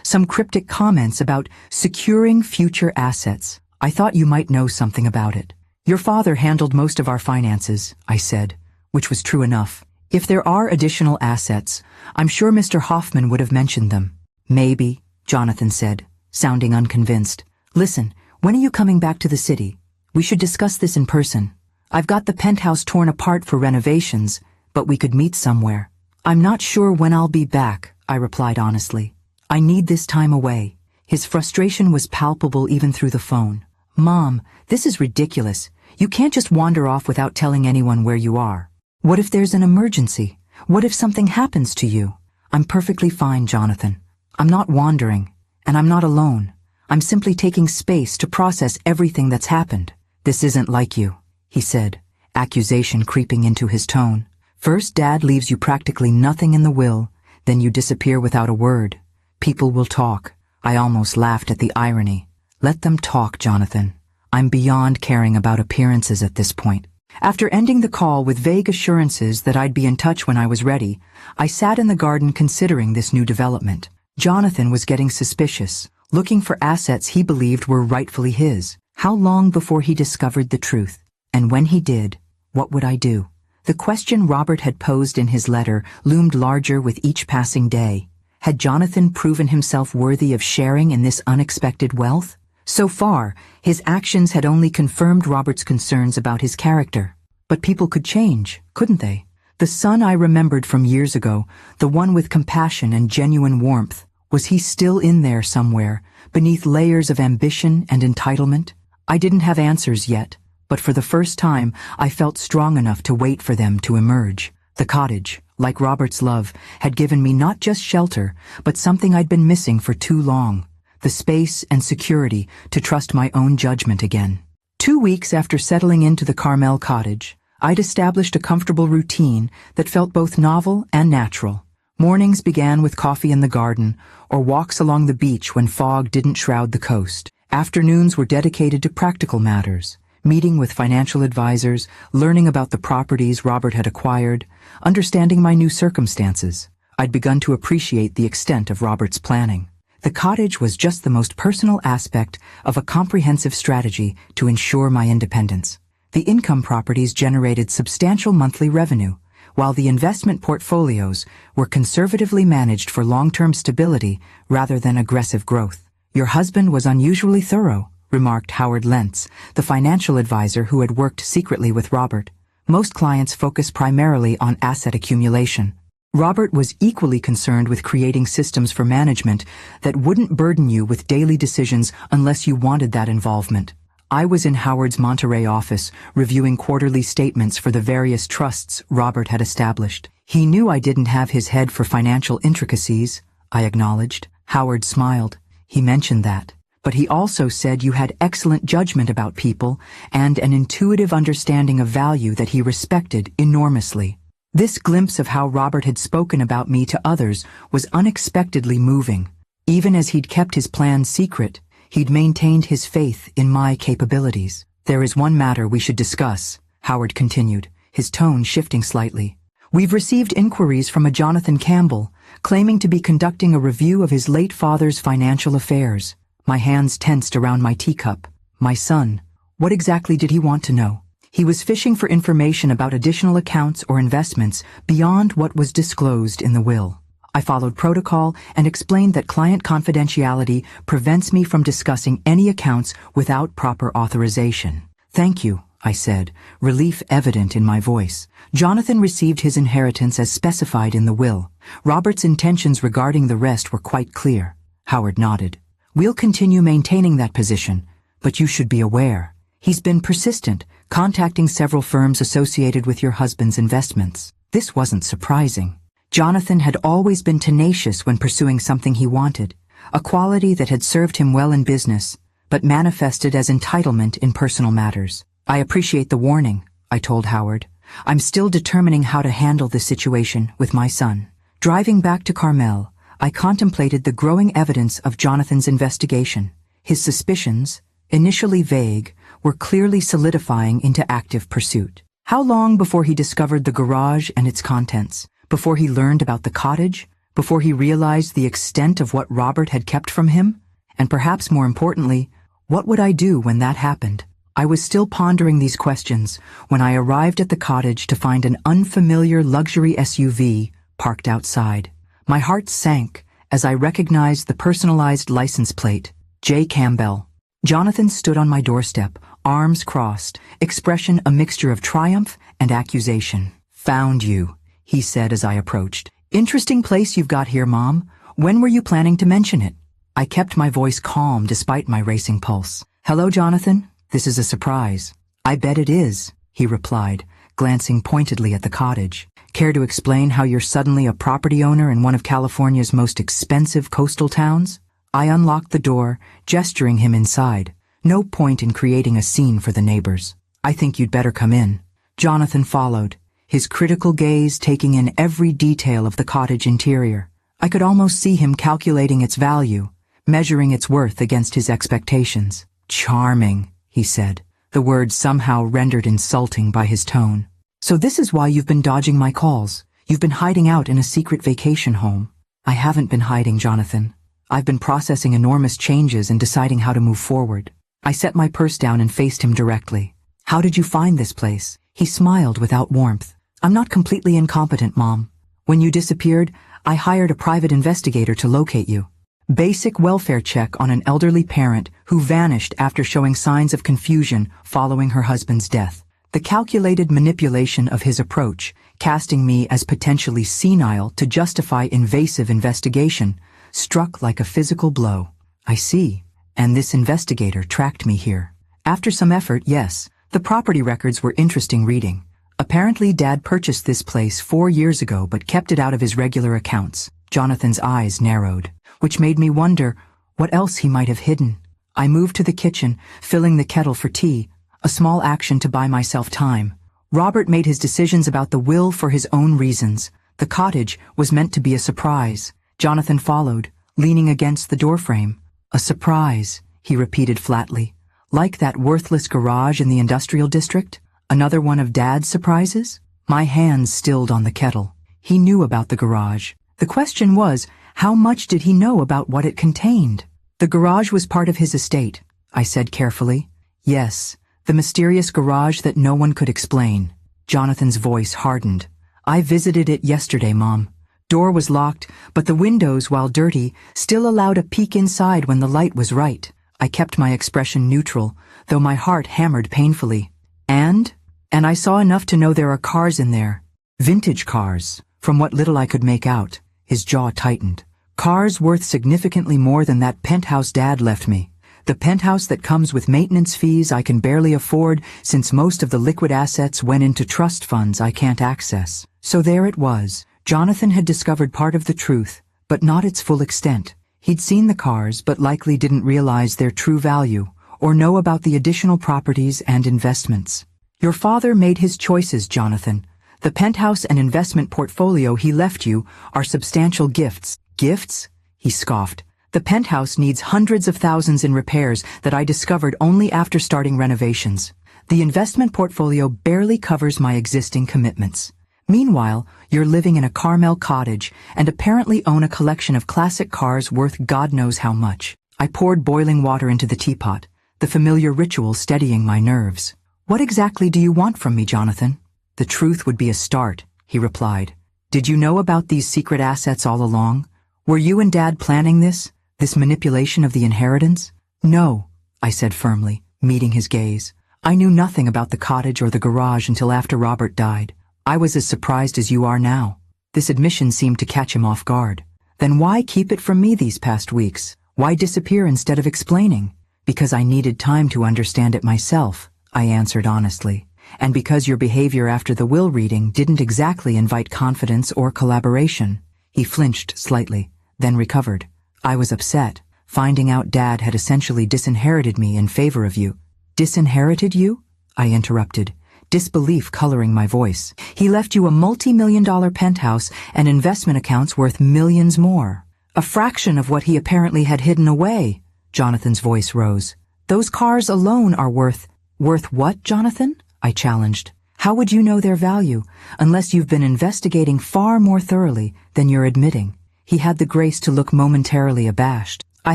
some cryptic comments about securing future assets. I thought you might know something about it." "Your father handled most of our finances," I said, which was true enough. "If there are additional assets, I'm sure Mr. Hoffman would have mentioned them." "Maybe," Jonathan said, sounding unconvinced. "Listen, when are you coming back to the city? We should discuss this in person. I've got the penthouse torn apart for renovations, but we could meet somewhere." "I'm not sure when I'll be back," I replied honestly. "I need this time away." His frustration was palpable even through the phone. "Mom, this is ridiculous. You can't just wander off without telling anyone where you are. What if there's an emergency? What if something happens to you?" "I'm perfectly fine, Jonathan. I'm not wandering, and I'm not alone. I'm simply taking space to process everything that's happened." "This isn't like you," he said, accusation creeping into his tone. "First, Dad leaves you practically nothing in the will, then you disappear without a word. People will talk." I almost laughed at the irony. "Let them talk, Jonathan. I'm beyond caring about appearances at this point." After ending the call with vague assurances that I'd be in touch when I was ready, I sat in the garden considering this new development. Jonathan was getting suspicious, looking for assets he believed were rightfully his. How long before he discovered the truth? And when he did, what would I do? The question Robert had posed in his letter loomed larger with each passing day. Had Jonathan proven himself worthy of sharing in this unexpected wealth? So far, his actions had only confirmed Robert's concerns about his character. But people could change, couldn't they? The son I remembered from years ago, the one with compassion and genuine warmth, was he still in there somewhere, beneath layers of ambition and entitlement? I didn't have answers yet, but for the first time I felt strong enough to wait for them to emerge. The cottage, like Robert's love, had given me not just shelter, but something I'd been missing for too long. The space and security to trust my own judgment again. 2 weeks after settling into the Carmel cottage, I'd established a comfortable routine that felt both novel and natural. Mornings began with coffee in the garden, or walks along the beach when fog didn't shroud the coast. Afternoons were dedicated to practical matters, meeting with financial advisors, learning about the properties Robert had acquired, understanding my new circumstances. I'd begun to appreciate the extent of Robert's planning. The cottage was just the most personal aspect of a comprehensive strategy to ensure my independence. The income properties generated substantial monthly revenue, while the investment portfolios were conservatively managed for long-term stability rather than aggressive growth. "Your husband was unusually thorough," remarked Howard Lentz, the financial advisor who had worked secretly with Robert. "Most clients focus primarily on asset accumulation. Robert was equally concerned with creating systems for management that wouldn't burden you with daily decisions unless you wanted that involvement." I was in Howard's Monterey office, reviewing quarterly statements for the various trusts Robert had established. He knew I didn't have his head for financial intricacies, I acknowledged. Howard smiled. "He mentioned that. But he also said you had excellent judgment about people and an intuitive understanding of value that he respected enormously. This glimpse of how Robert had spoken about me to others was unexpectedly moving. Even as he'd kept his plans secret, he'd maintained his faith in my capabilities. "There is one matter we should discuss," Howard continued, his tone shifting slightly. "We've received inquiries from a Jonathan Campbell, claiming to be conducting a review of his late father's financial affairs." My hands tensed around my teacup. My son. What exactly did he want to know? He was fishing for information about additional accounts or investments beyond what was disclosed in the will. I followed protocol and explained that client confidentiality prevents me from discussing any accounts without proper authorization. "Thank you," I said, relief evident in my voice. Jonathan received his inheritance as specified in the will. Robert's intentions regarding the rest were quite clear. Howard nodded. "We'll continue maintaining that position, but you should be aware. He's been persistent, contacting several firms associated with your husband's investments." This wasn't surprising. Jonathan had always been tenacious when pursuing something he wanted, a quality that had served him well in business, but manifested as entitlement in personal matters. "I appreciate the warning," I told Howard. "I'm still determining how to handle this situation with my son." Driving back to Carmel, I contemplated the growing evidence of Jonathan's investigation. His suspicions, initially vague, were clearly solidifying into active pursuit. How long before he discovered the garage and its contents? Before he learned about the cottage? Before he realized the extent of what Robert had kept from him? And perhaps more importantly, what would I do when that happened? I was still pondering these questions when I arrived at the cottage to find an unfamiliar luxury SUV parked outside. My heart sank as I recognized the personalized license plate, J. Campbell. Jonathan stood on my doorstep, arms crossed, expression a mixture of triumph and accusation. "Found you," he said as I approached. "Interesting place you've got here, Mom. When were you planning to mention it?" I kept my voice calm despite my racing pulse. "Hello, Jonathan. This is a surprise." "I bet it is," he replied, glancing pointedly at the cottage. "Care to explain how you're suddenly a property owner in one of California's most expensive coastal towns?" I unlocked the door, gesturing him inside. No point in creating a scene for the neighbors. "I think you'd better come in." Jonathan followed, his critical gaze taking in every detail of the cottage interior. I could almost see him calculating its value, measuring its worth against his expectations. "Charming," he said, the word somehow rendered insulting by his tone. "So this is why you've been dodging my calls. You've been hiding out in a secret vacation home." "I haven't been hiding, Jonathan. I've been processing enormous changes and deciding how to move forward." I set my purse down and faced him directly. "How did you find this place?" He smiled without warmth. "I'm not completely incompetent, Mom. When you disappeared, I hired a private investigator to locate you. Basic welfare check on an elderly parent who vanished after showing signs of confusion following her husband's death. The calculated manipulation of his approach, casting me as potentially senile to justify invasive investigation, struck like a physical blow. "I see. And this investigator tracked me here." After some effort, yes. The property records were interesting reading. Apparently, Dad purchased this place 4 years ago but kept it out of his regular accounts. Jonathan's eyes narrowed, which made me wonder what else he might have hidden. I moved to the kitchen, filling the kettle for tea, a small action to buy myself time. Robert made his decisions about the will for his own reasons. The cottage was meant to be a surprise. Jonathan followed, leaning against the doorframe. "A surprise," he repeated flatly. "Like that worthless garage in the industrial district? Another one of Dad's surprises?" My hands stilled on the kettle. He knew about the garage. The question was, how much did he know about what it contained? "The garage was part of his estate," I said carefully. "Yes, the mysterious garage that no one could explain." Jonathan's voice hardened. "I visited it yesterday, Mom. Door was locked, but the windows, while dirty, still allowed a peek inside when the light was right." I kept my expression neutral, though my heart hammered painfully. And I saw enough to know there are cars in there. Vintage cars, from what little I could make out." His jaw tightened. "Cars worth significantly more than that penthouse Dad left me. The penthouse that comes with maintenance fees I can barely afford since most of the liquid assets went into trust funds I can't access." So there it was. Jonathan had discovered part of the truth, but not its full extent. He'd seen the cars but likely didn't realize their true value or know about the additional properties and investments. Your father made his choices, Jonathan. The penthouse and investment portfolio he left you are substantial gifts. Gifts? He scoffed. The penthouse needs hundreds of thousands in repairs that I discovered only after starting renovations. The investment portfolio barely covers my existing commitments. Meanwhile, you're living in a Carmel cottage and apparently own a collection of classic cars worth God knows how much. I poured boiling water into the teapot, the familiar ritual steadying my nerves. What exactly do you want from me, Jonathan? The truth would be a start, he replied. Did you know about these secret assets all along? Were you and Dad planning this manipulation of the inheritance? No, I said firmly, meeting his gaze. I knew nothing about the cottage or the garage until after Robert died. I was as surprised as you are now. This admission seemed to catch him off guard. Then why keep it from me these past weeks? Why disappear instead of explaining? Because I needed time to understand it myself, I answered honestly. And because your behavior after the will reading didn't exactly invite confidence or collaboration. He flinched slightly, then recovered. I was upset, finding out Dad had essentially disinherited me in favor of you. Disinherited you? I interrupted, disbelief coloring my voice. He left you a multi-million-dollar penthouse and investment accounts worth millions more. A fraction of what he apparently had hidden away. Jonathan's voice rose. Those cars alone are worth what, Jonathan? I challenged. How would you know their value unless you've been investigating far more thoroughly than you're admitting? He had the grace to look momentarily abashed. I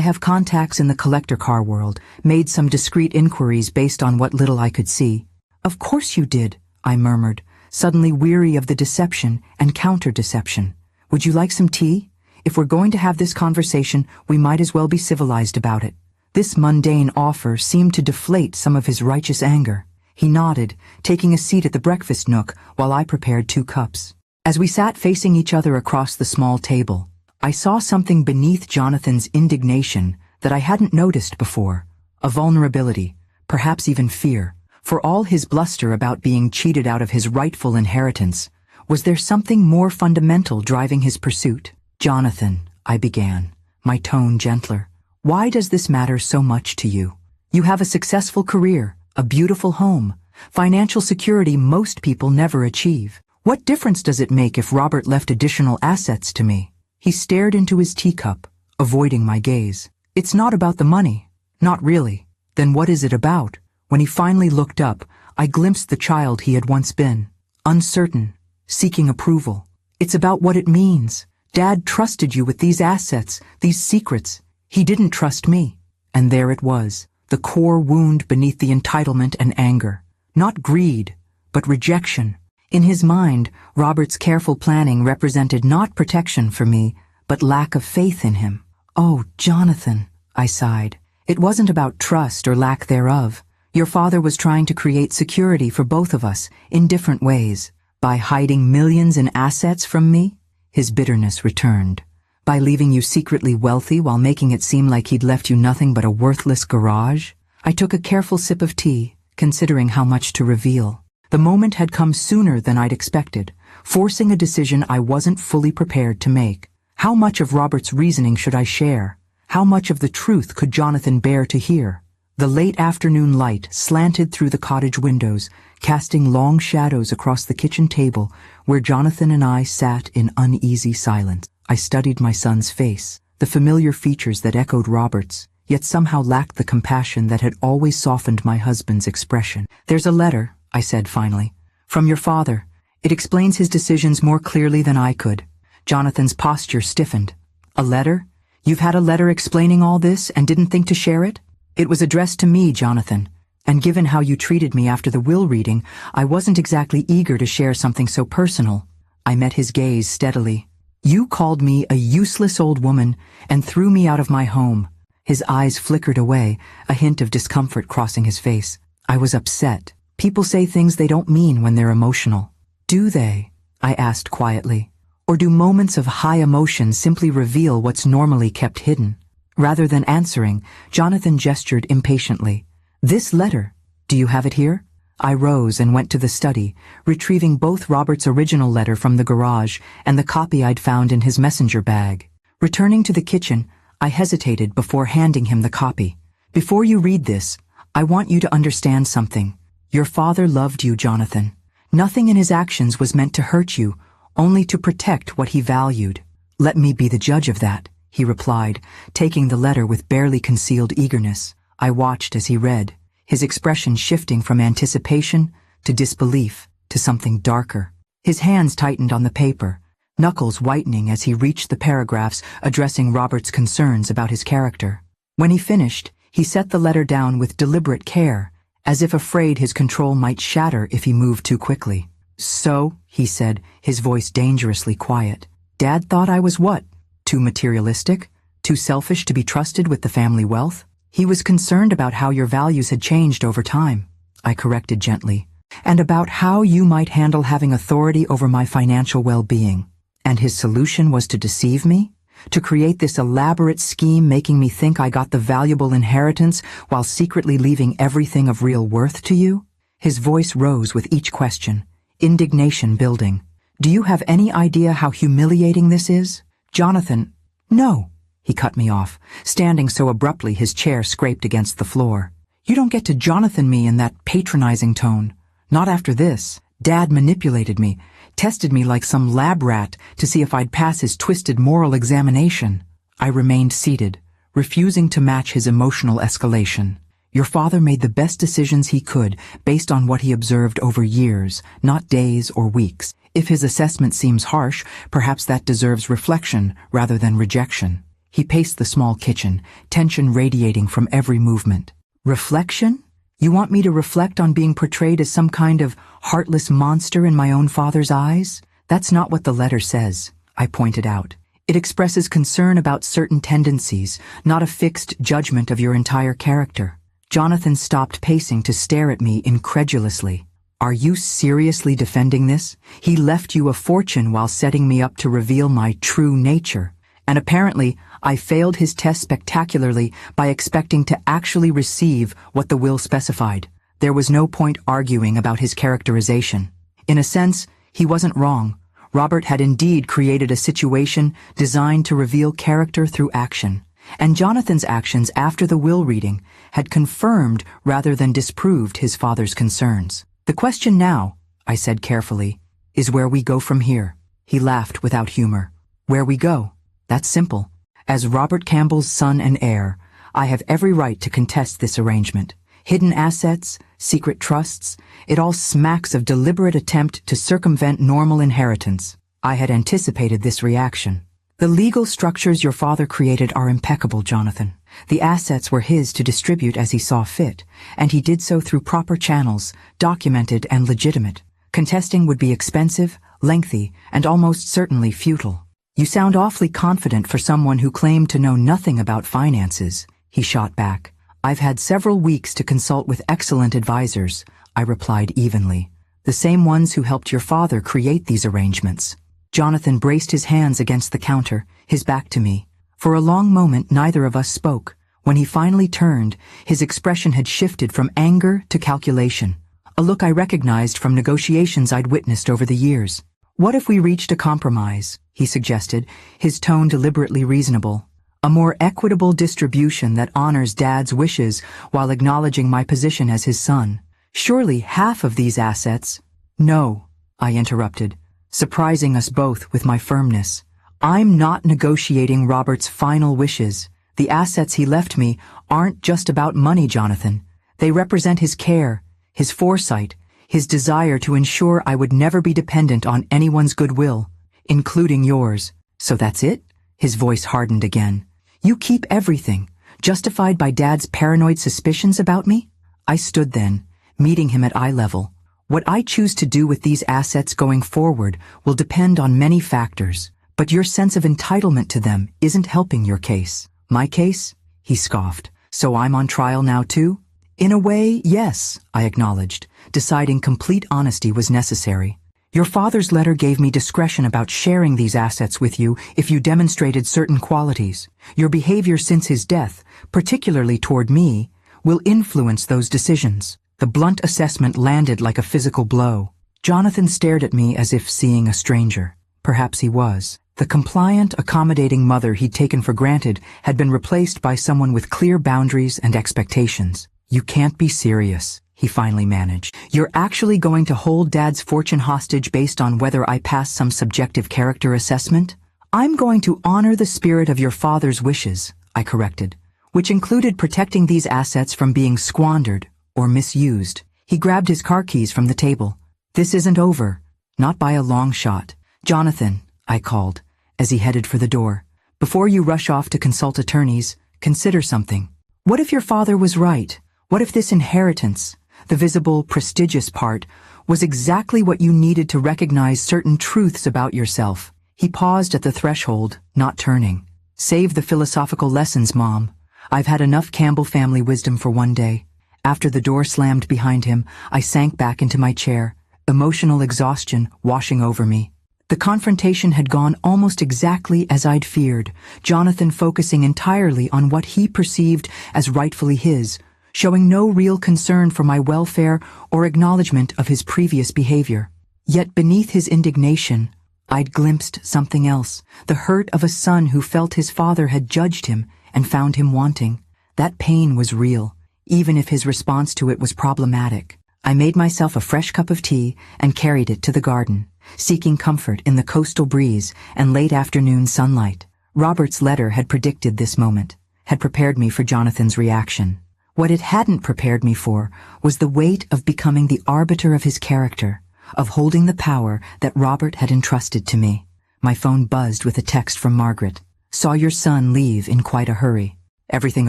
have contacts in the collector car world, made some discreet inquiries based on what little I could see. Of course you did, I murmured, suddenly weary of the deception and counter-deception. Would you like some tea? If we're going to have this conversation, we might as well be civilized about it. This mundane offer seemed to deflate some of his righteous anger. He nodded, taking a seat at the breakfast nook while I prepared 2 cups. As we sat facing each other across the small table, I saw something beneath Jonathan's indignation that I hadn't noticed before. A vulnerability, perhaps even fear. For all his bluster about being cheated out of his rightful inheritance, was there something more fundamental driving his pursuit? Jonathan, I began, my tone gentler. Why does this matter so much to you? You have a successful career, a beautiful home, financial security most people never achieve. What difference does it make if Robert left additional assets to me? He stared into his teacup, avoiding my gaze. It's not about the money. Not really. Then what is it about? When he finally looked up, I glimpsed the child he had once been. Uncertain, seeking approval. It's about what it means. Dad trusted you with these assets, these secrets. He didn't trust me. And there it was, the core wound beneath the entitlement and anger. Not greed, but rejection. In his mind, Robert's careful planning represented not protection for me, but lack of faith in him. Oh, Jonathan, I sighed. It wasn't about trust or lack thereof. Your father was trying to create security for both of us in different ways. By hiding millions in assets from me, his bitterness returned. By leaving you secretly wealthy while making it seem like he'd left you nothing but a worthless garage. I took a careful sip of tea, considering how much to reveal. The moment had come sooner than I'd expected, forcing a decision I wasn't fully prepared to make. How much of Robert's reasoning should I share? How much of the truth could Jonathan bear to hear? The late afternoon light slanted through the cottage windows, casting long shadows across the kitchen table where Jonathan and I sat in uneasy silence. I studied my son's face, the familiar features that echoed Robert's, yet somehow lacked the compassion that had always softened my husband's expression. There's a letter, I said finally, from your father. It explains his decisions more clearly than I could. Jonathan's posture stiffened. A letter? You've had a letter explaining all this and didn't think to share it? It was addressed to me, Jonathan, and given how you treated me after the will reading, I wasn't exactly eager to share something so personal. I met his gaze steadily. You called me a useless old woman and threw me out of my home. His eyes flickered away, a hint of discomfort crossing his face. I was upset. People say things they don't mean when they're emotional. Do they? I asked quietly. Or do moments of high emotion simply reveal what's normally kept hidden? Rather than answering, Jonathan gestured impatiently. This letter, do you have it here? I rose and went to the study, retrieving both Robert's original letter from the garage and the copy I'd found in his messenger bag. Returning to the kitchen, I hesitated before handing him the copy. Before you read this, I want you to understand something. Your father loved you, Jonathan. Nothing in his actions was meant to hurt you, only to protect what he valued. Let me be the judge of that, he replied, taking the letter with barely concealed eagerness. I watched as he read, his expression shifting from anticipation to disbelief to something darker. His hands tightened on the paper, knuckles whitening as he reached the paragraphs addressing Robert's concerns about his character. When he finished, he set the letter down with deliberate care, as if afraid his control might shatter if he moved too quickly. So, he said, his voice dangerously quiet, Dad thought I was what? Too materialistic? Too selfish to be trusted with the family wealth? He was concerned about how your values had changed over time, I corrected gently, and about how you might handle having authority over my financial well-being. And his solution was to deceive me? To create this elaborate scheme making me think I got the valuable inheritance while secretly leaving everything of real worth to you? His voice rose with each question, indignation building. Do you have any idea how humiliating this is? Jonathan, no, he cut me off, standing so abruptly his chair scraped against the floor. You don't get to Jonathan me in that patronizing tone. Not after this. Dad manipulated me, tested me like some lab rat to see if I'd pass his twisted moral examination. I remained seated, refusing to match his emotional escalation. Your father made the best decisions he could based on what he observed over years, not days or weeks. If his assessment seems harsh, perhaps that deserves reflection rather than rejection. He paced the small kitchen, tension radiating from every movement. Reflection? You want me to reflect on being portrayed as some kind of heartless monster in my own father's eyes? That's not what the letter says, I pointed out. It expresses concern about certain tendencies, not a fixed judgment of your entire character. Jonathan stopped pacing to stare at me incredulously. Are you seriously defending this? He left you a fortune while setting me up to reveal my true nature. And apparently, I failed his test spectacularly by expecting to actually receive what the will specified. There was no point arguing about his characterization. In a sense, he wasn't wrong. Robert had indeed created a situation designed to reveal character through action. And Jonathan's actions after the will reading had confirmed rather than disproved his father's concerns. The question now, I said carefully, is where we go from here. He laughed without humor. Where we go? That's simple. As Robert Campbell's son and heir, I have every right to contest this arrangement. Hidden assets, secret trusts, it all smacks of deliberate attempt to circumvent normal inheritance. I had anticipated this reaction. The legal structures your father created are impeccable, Jonathan. The assets were his to distribute as he saw fit, and he did so through proper channels, documented and legitimate. Contesting would be expensive, lengthy, and almost certainly futile. You sound awfully confident for someone who claimed to know nothing about finances, he shot back. I've had several weeks to consult with excellent advisors, I replied evenly. The same ones who helped your father create these arrangements. Jonathan braced his hands against the counter, his back to me. For a long moment, neither of us spoke. When he finally turned, his expression had shifted from anger to calculation, a look I recognized from negotiations I'd witnessed over the years. What if we reached a compromise, he suggested, his tone deliberately reasonable. A more equitable distribution that honors Dad's wishes while acknowledging my position as his son. Surely half of these assets— No, I interrupted, surprising us both with my firmness. I'm not negotiating Robert's final wishes. The assets he left me aren't just about money, Jonathan. They represent his care, his foresight, his desire to ensure I would never be dependent on anyone's goodwill, including yours. So that's it? His voice hardened again. You keep everything, justified by Dad's paranoid suspicions about me? I stood then, meeting him at eye level. What I choose to do with these assets going forward will depend on many factors, but your sense of entitlement to them isn't helping your case. My case? He scoffed. So I'm on trial now too? In a way, yes, I acknowledged, deciding complete honesty was necessary. Your father's letter gave me discretion about sharing these assets with you if you demonstrated certain qualities. Your behavior since his death, particularly toward me, will influence those decisions. The blunt assessment landed like a physical blow. Jonathan stared at me as if seeing a stranger. Perhaps he was. The compliant, accommodating mother he'd taken for granted had been replaced by someone with clear boundaries and expectations. "You can't be serious," he finally managed. "You're actually going to hold Dad's fortune hostage based on whether I pass some subjective character assessment?" "I'm going to honor the spirit of your father's wishes," I corrected, "which included protecting these assets from being squandered or misused." He grabbed his car keys from the table. "This isn't over. Not by a long shot. Jonathan," I called, as he headed for the door, "before you rush off to consult attorneys, consider something. What if your father was right? What if this inheritance, the visible, prestigious part, was exactly what you needed to recognize certain truths about yourself?" He paused at the threshold, not turning. "Save the philosophical lessons, Mom. I've had enough Campbell family wisdom for one day." After the door slammed behind him, I sank back into my chair, emotional exhaustion washing over me. The confrontation had gone almost exactly as I'd feared, Jonathan focusing entirely on what he perceived as rightfully his, showing no real concern for my welfare or acknowledgement of his previous behavior. Yet beneath his indignation, I'd glimpsed something else, the hurt of a son who felt his father had judged him and found him wanting. That pain was real, even if his response to it was problematic. I made myself a fresh cup of tea and carried it to the garden, seeking comfort in the coastal breeze and late afternoon sunlight. Robert's letter had predicted this moment, had prepared me for Jonathan's reaction. What it hadn't prepared me for was the weight of becoming the arbiter of his character, of holding the power that Robert had entrusted to me. My phone buzzed with a text from Margaret. "Saw your son leave in quite a hurry. Everything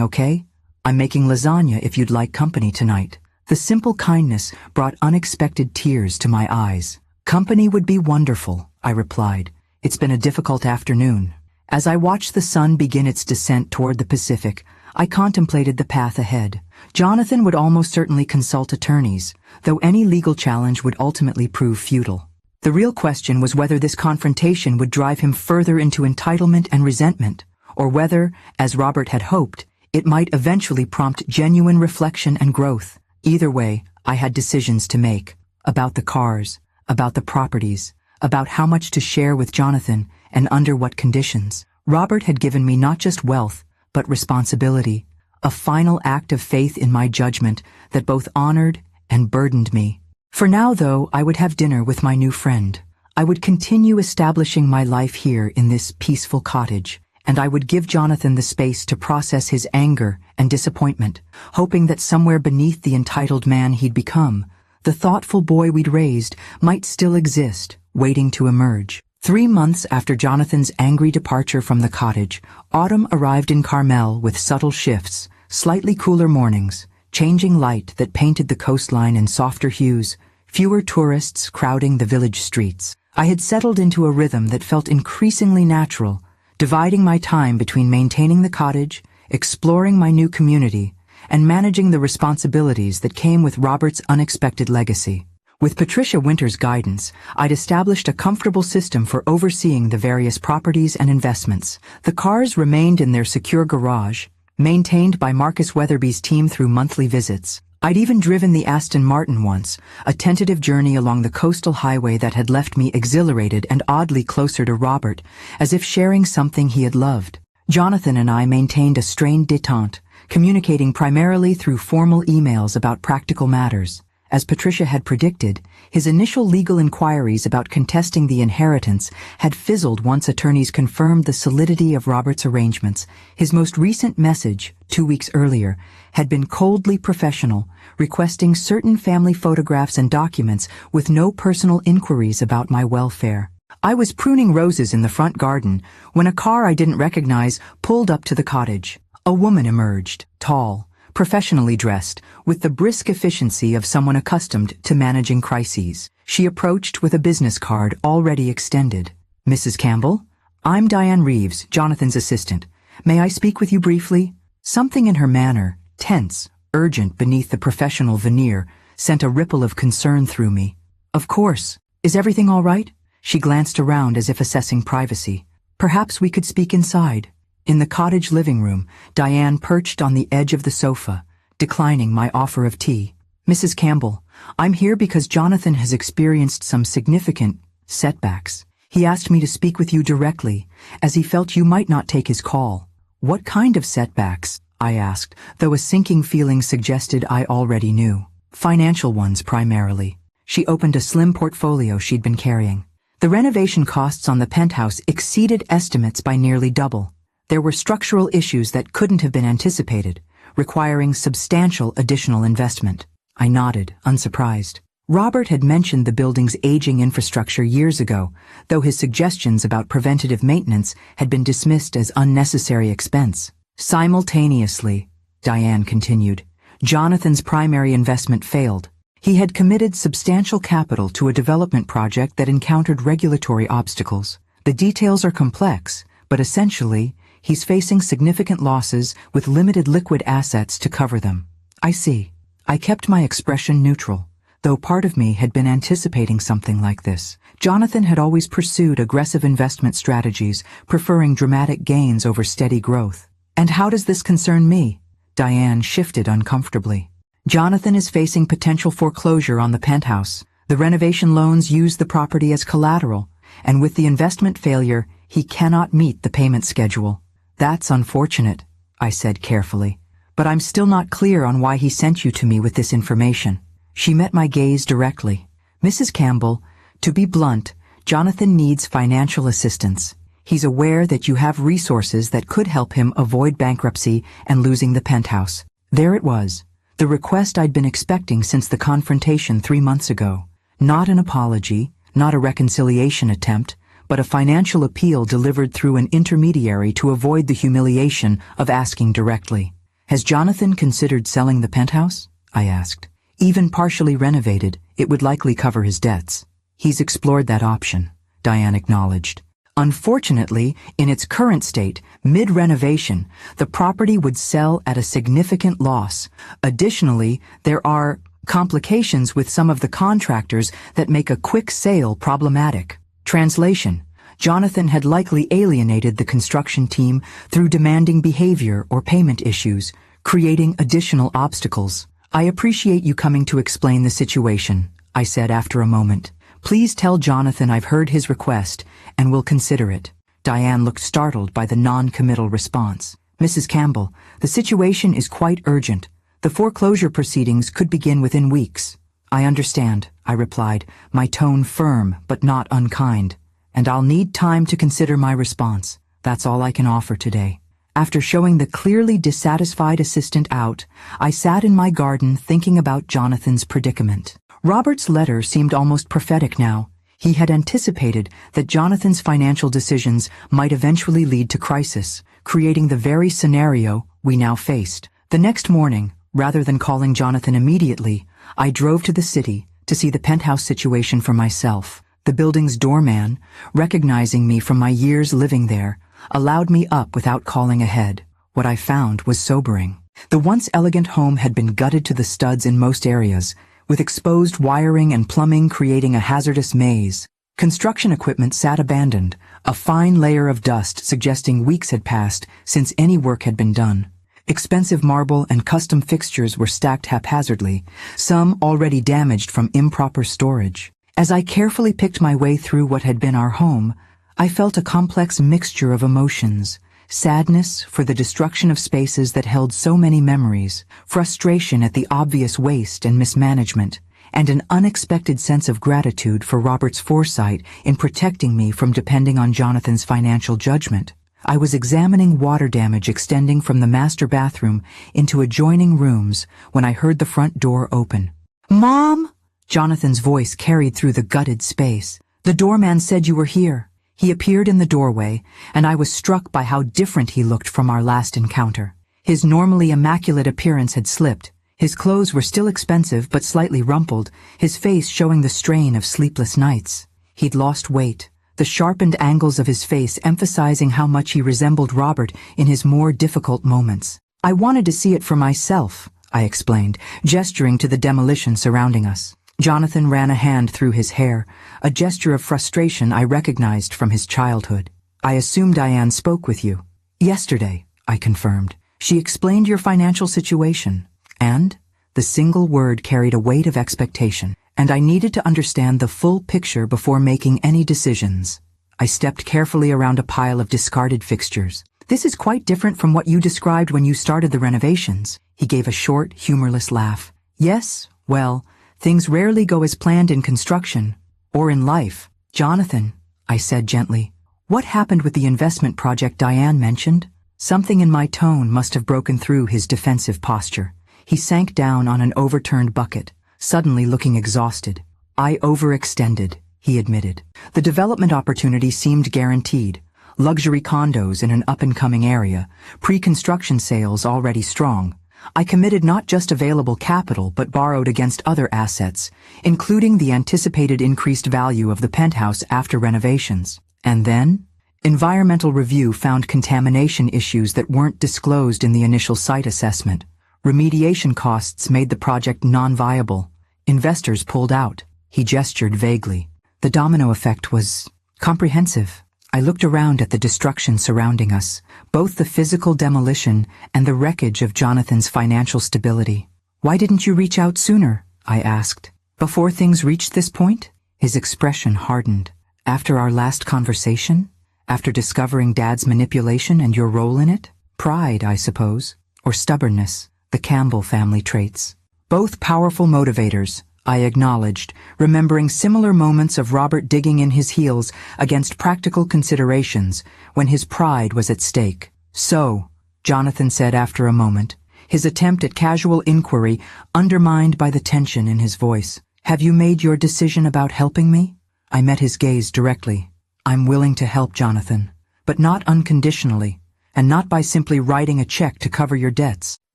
okay? I'm making lasagna if you'd like company tonight." The simple kindness brought unexpected tears to my eyes. "Company would be wonderful," I replied. "It's been a difficult afternoon." As I watched the sun begin its descent toward the Pacific, I contemplated the path ahead. Jonathan would almost certainly consult attorneys, though any legal challenge would ultimately prove futile. The real question was whether this confrontation would drive him further into entitlement and resentment, or whether, as Robert had hoped, it might eventually prompt genuine reflection and growth. Either way, I had decisions to make, about the cars, about the properties, about how much to share with Jonathan, and under what conditions. Robert had given me not just wealth, but responsibility, a final act of faith in my judgment that both honored and burdened me. For now, though, I would have dinner with my new friend. I would continue establishing my life here in this peaceful cottage, and I would give Jonathan the space to process his anger and disappointment, hoping that somewhere beneath the entitled man he'd become, the thoughtful boy we'd raised might still exist, waiting to emerge. 3 months after Jonathan's angry departure from the cottage, autumn arrived in Carmel with subtle shifts, slightly cooler mornings, changing light that painted the coastline in softer hues, fewer tourists crowding the village streets. I had settled into a rhythm that felt increasingly natural, dividing my time between maintaining the cottage, exploring my new community, and managing the responsibilities that came with Robert's unexpected legacy. With Patricia Winter's guidance, I'd established a comfortable system for overseeing the various properties and investments. The cars remained in their secure garage, maintained by Marcus Weatherby's team through monthly visits. I'd even driven the Aston Martin once, a tentative journey along the coastal highway that had left me exhilarated and oddly closer to Robert, as if sharing something he had loved. Jonathan and I maintained a strained détente, communicating primarily through formal emails about practical matters. As Patricia had predicted, his initial legal inquiries about contesting the inheritance had fizzled once attorneys confirmed the solidity of Robert's arrangements. His most recent message, 2 weeks earlier, had been coldly professional, requesting certain family photographs and documents with no personal inquiries about my welfare. I was pruning roses in the front garden when a car I didn't recognize pulled up to the cottage. A woman emerged, tall, professionally dressed, with the brisk efficiency of someone accustomed to managing crises. She approached with a business card already extended. "Mrs. Campbell? I'm Diane Reeves, Jonathan's assistant. May I speak with you briefly?" Something in her manner, tense, urgent beneath the professional veneer, sent a ripple of concern through me. "Of course. Is everything all right?" She glanced around as if assessing privacy. "Perhaps we could speak inside." In the cottage living room, Diane perched on the edge of the sofa, declining my offer of tea. "Mrs. Campbell, I'm here because Jonathan has experienced some significant setbacks. He asked me to speak with you directly, as he felt you might not take his call. What kind of setbacks? I asked, though a sinking feeling suggested I already knew. Financial ones primarily. She opened a slim portfolio she'd been carrying. The renovation costs on the penthouse exceeded estimates by nearly double. There were structural issues that couldn't have been anticipated, requiring substantial additional investment. I nodded, unsurprised. Robert had mentioned the building's aging infrastructure years ago, though his suggestions about preventative maintenance had been dismissed as unnecessary expense. Simultaneously, Diane continued, Jonathan's primary investment failed. He had committed substantial capital to a development project that encountered regulatory obstacles. The details are complex, but essentially, he's facing significant losses with limited liquid assets to cover them. I see. I kept my expression neutral, though part of me had been anticipating something like this. Jonathan had always pursued aggressive investment strategies, preferring dramatic gains over steady growth. And how does this concern me? Diane shifted uncomfortably. Jonathan is facing potential foreclosure on the penthouse. The renovation loans use the property as collateral, and with the investment failure, he cannot meet the payment schedule. That's unfortunate, I said carefully, but I'm still not clear on why he sent you to me with this information. She met my gaze directly. Mrs. Campbell, to be blunt, Jonathan needs financial assistance. He's aware that you have resources that could help him avoid bankruptcy and losing the penthouse. There it was. The request I'd been expecting since the confrontation 3 months ago. Not an apology, not a reconciliation attempt, but a financial appeal delivered through an intermediary to avoid the humiliation of asking directly. Has Jonathan considered selling the penthouse? I asked. Even partially renovated, it would likely cover his debts. He's explored that option, Diane acknowledged. Unfortunately, in its current state, mid-renovation, the property would sell at a significant loss. Additionally, there are complications with some of the contractors that make a quick sale problematic. Translation: Jonathan had likely alienated the construction team through demanding behavior or payment issues, creating additional obstacles. I appreciate you coming to explain the situation, I said after a moment. Please tell Jonathan I've heard his request and will consider it. Diane looked startled by the non-committal response. Mrs. Campbell, the situation is quite urgent. The foreclosure proceedings could begin within weeks. I understand, I replied, my tone firm but not unkind. And I'll need time to consider my response. That's all I can offer today. After showing the clearly dissatisfied assistant out, I sat in my garden thinking about Jonathan's predicament. Robert's letter seemed almost prophetic now. He had anticipated that Jonathan's financial decisions might eventually lead to crisis, creating the very scenario we now faced. The next morning, rather than calling Jonathan immediately, I drove to the city to see the penthouse situation for myself. The building's doorman, recognizing me from my years living there, allowed me up without calling ahead. What I found was sobering. The once elegant home had been gutted to the studs in most areas, with exposed wiring and plumbing creating a hazardous maze. Construction equipment sat abandoned, a fine layer of dust suggesting weeks had passed since any work had been done. Expensive marble and custom fixtures were stacked haphazardly, some already damaged from improper storage. As I carefully picked my way through what had been our home, I felt a complex mixture of emotions. Sadness for the destruction of spaces that held so many memories, frustration at the obvious waste and mismanagement, and an unexpected sense of gratitude for Robert's foresight in protecting me from depending on Jonathan's financial judgment. I was examining water damage extending from the master bathroom into adjoining rooms when I heard the front door open. "Mom!" Jonathan's voice carried through the gutted space. "The doorman said you were here." He appeared in the doorway, and I was struck by how different he looked from our last encounter. His normally immaculate appearance had slipped. His clothes were still expensive but slightly rumpled, his face showing the strain of sleepless nights. He'd lost weight, the sharpened angles of his face emphasizing how much he resembled Robert in his more difficult moments. "I wanted to see it for myself," I explained, gesturing to the demolition surrounding us. Jonathan ran a hand through his hair, a gesture of frustration I recognized from his childhood. "I assume Diane spoke with you." "Yesterday," I confirmed. "She explained your financial situation." And the single word carried a weight of expectation, and I needed to understand the full picture before making any decisions. I stepped carefully around a pile of discarded fixtures. This is quite different from what you described when you started the renovations. He gave a short, humorless laugh. Yes, well, things rarely go as planned in construction, or in life. Jonathan, I said gently, what happened with the investment project Diane mentioned? Something in my tone must have broken through his defensive posture. He sank down on an overturned bucket, suddenly looking exhausted. I overextended, he admitted. The development opportunity seemed guaranteed. Luxury condos in an up-and-coming area, pre-construction sales already strong. I committed not just available capital but borrowed against other assets, including the anticipated increased value of the penthouse after renovations. And then, environmental review found contamination issues that weren't disclosed in the initial site assessment. Remediation costs made the project non-viable. Investors pulled out. He gestured vaguely. The domino effect was comprehensive. I looked around at the destruction surrounding us, both the physical demolition and the wreckage of Jonathan's financial stability. Why didn't you reach out sooner? I asked. Before things reached this point? His expression hardened. After our last conversation? After discovering Dad's manipulation and your role in it? Pride, I suppose. Or stubbornness, the Campbell family traits. Both powerful motivators, I acknowledged, remembering similar moments of Robert digging in his heels against practical considerations when his pride was at stake. So, Jonathan said after a moment, his attempt at casual inquiry undermined by the tension in his voice. Have you made your decision about helping me? I met his gaze directly. I'm willing to help, Jonathan, but not unconditionally, and not by simply writing a check to cover your debts.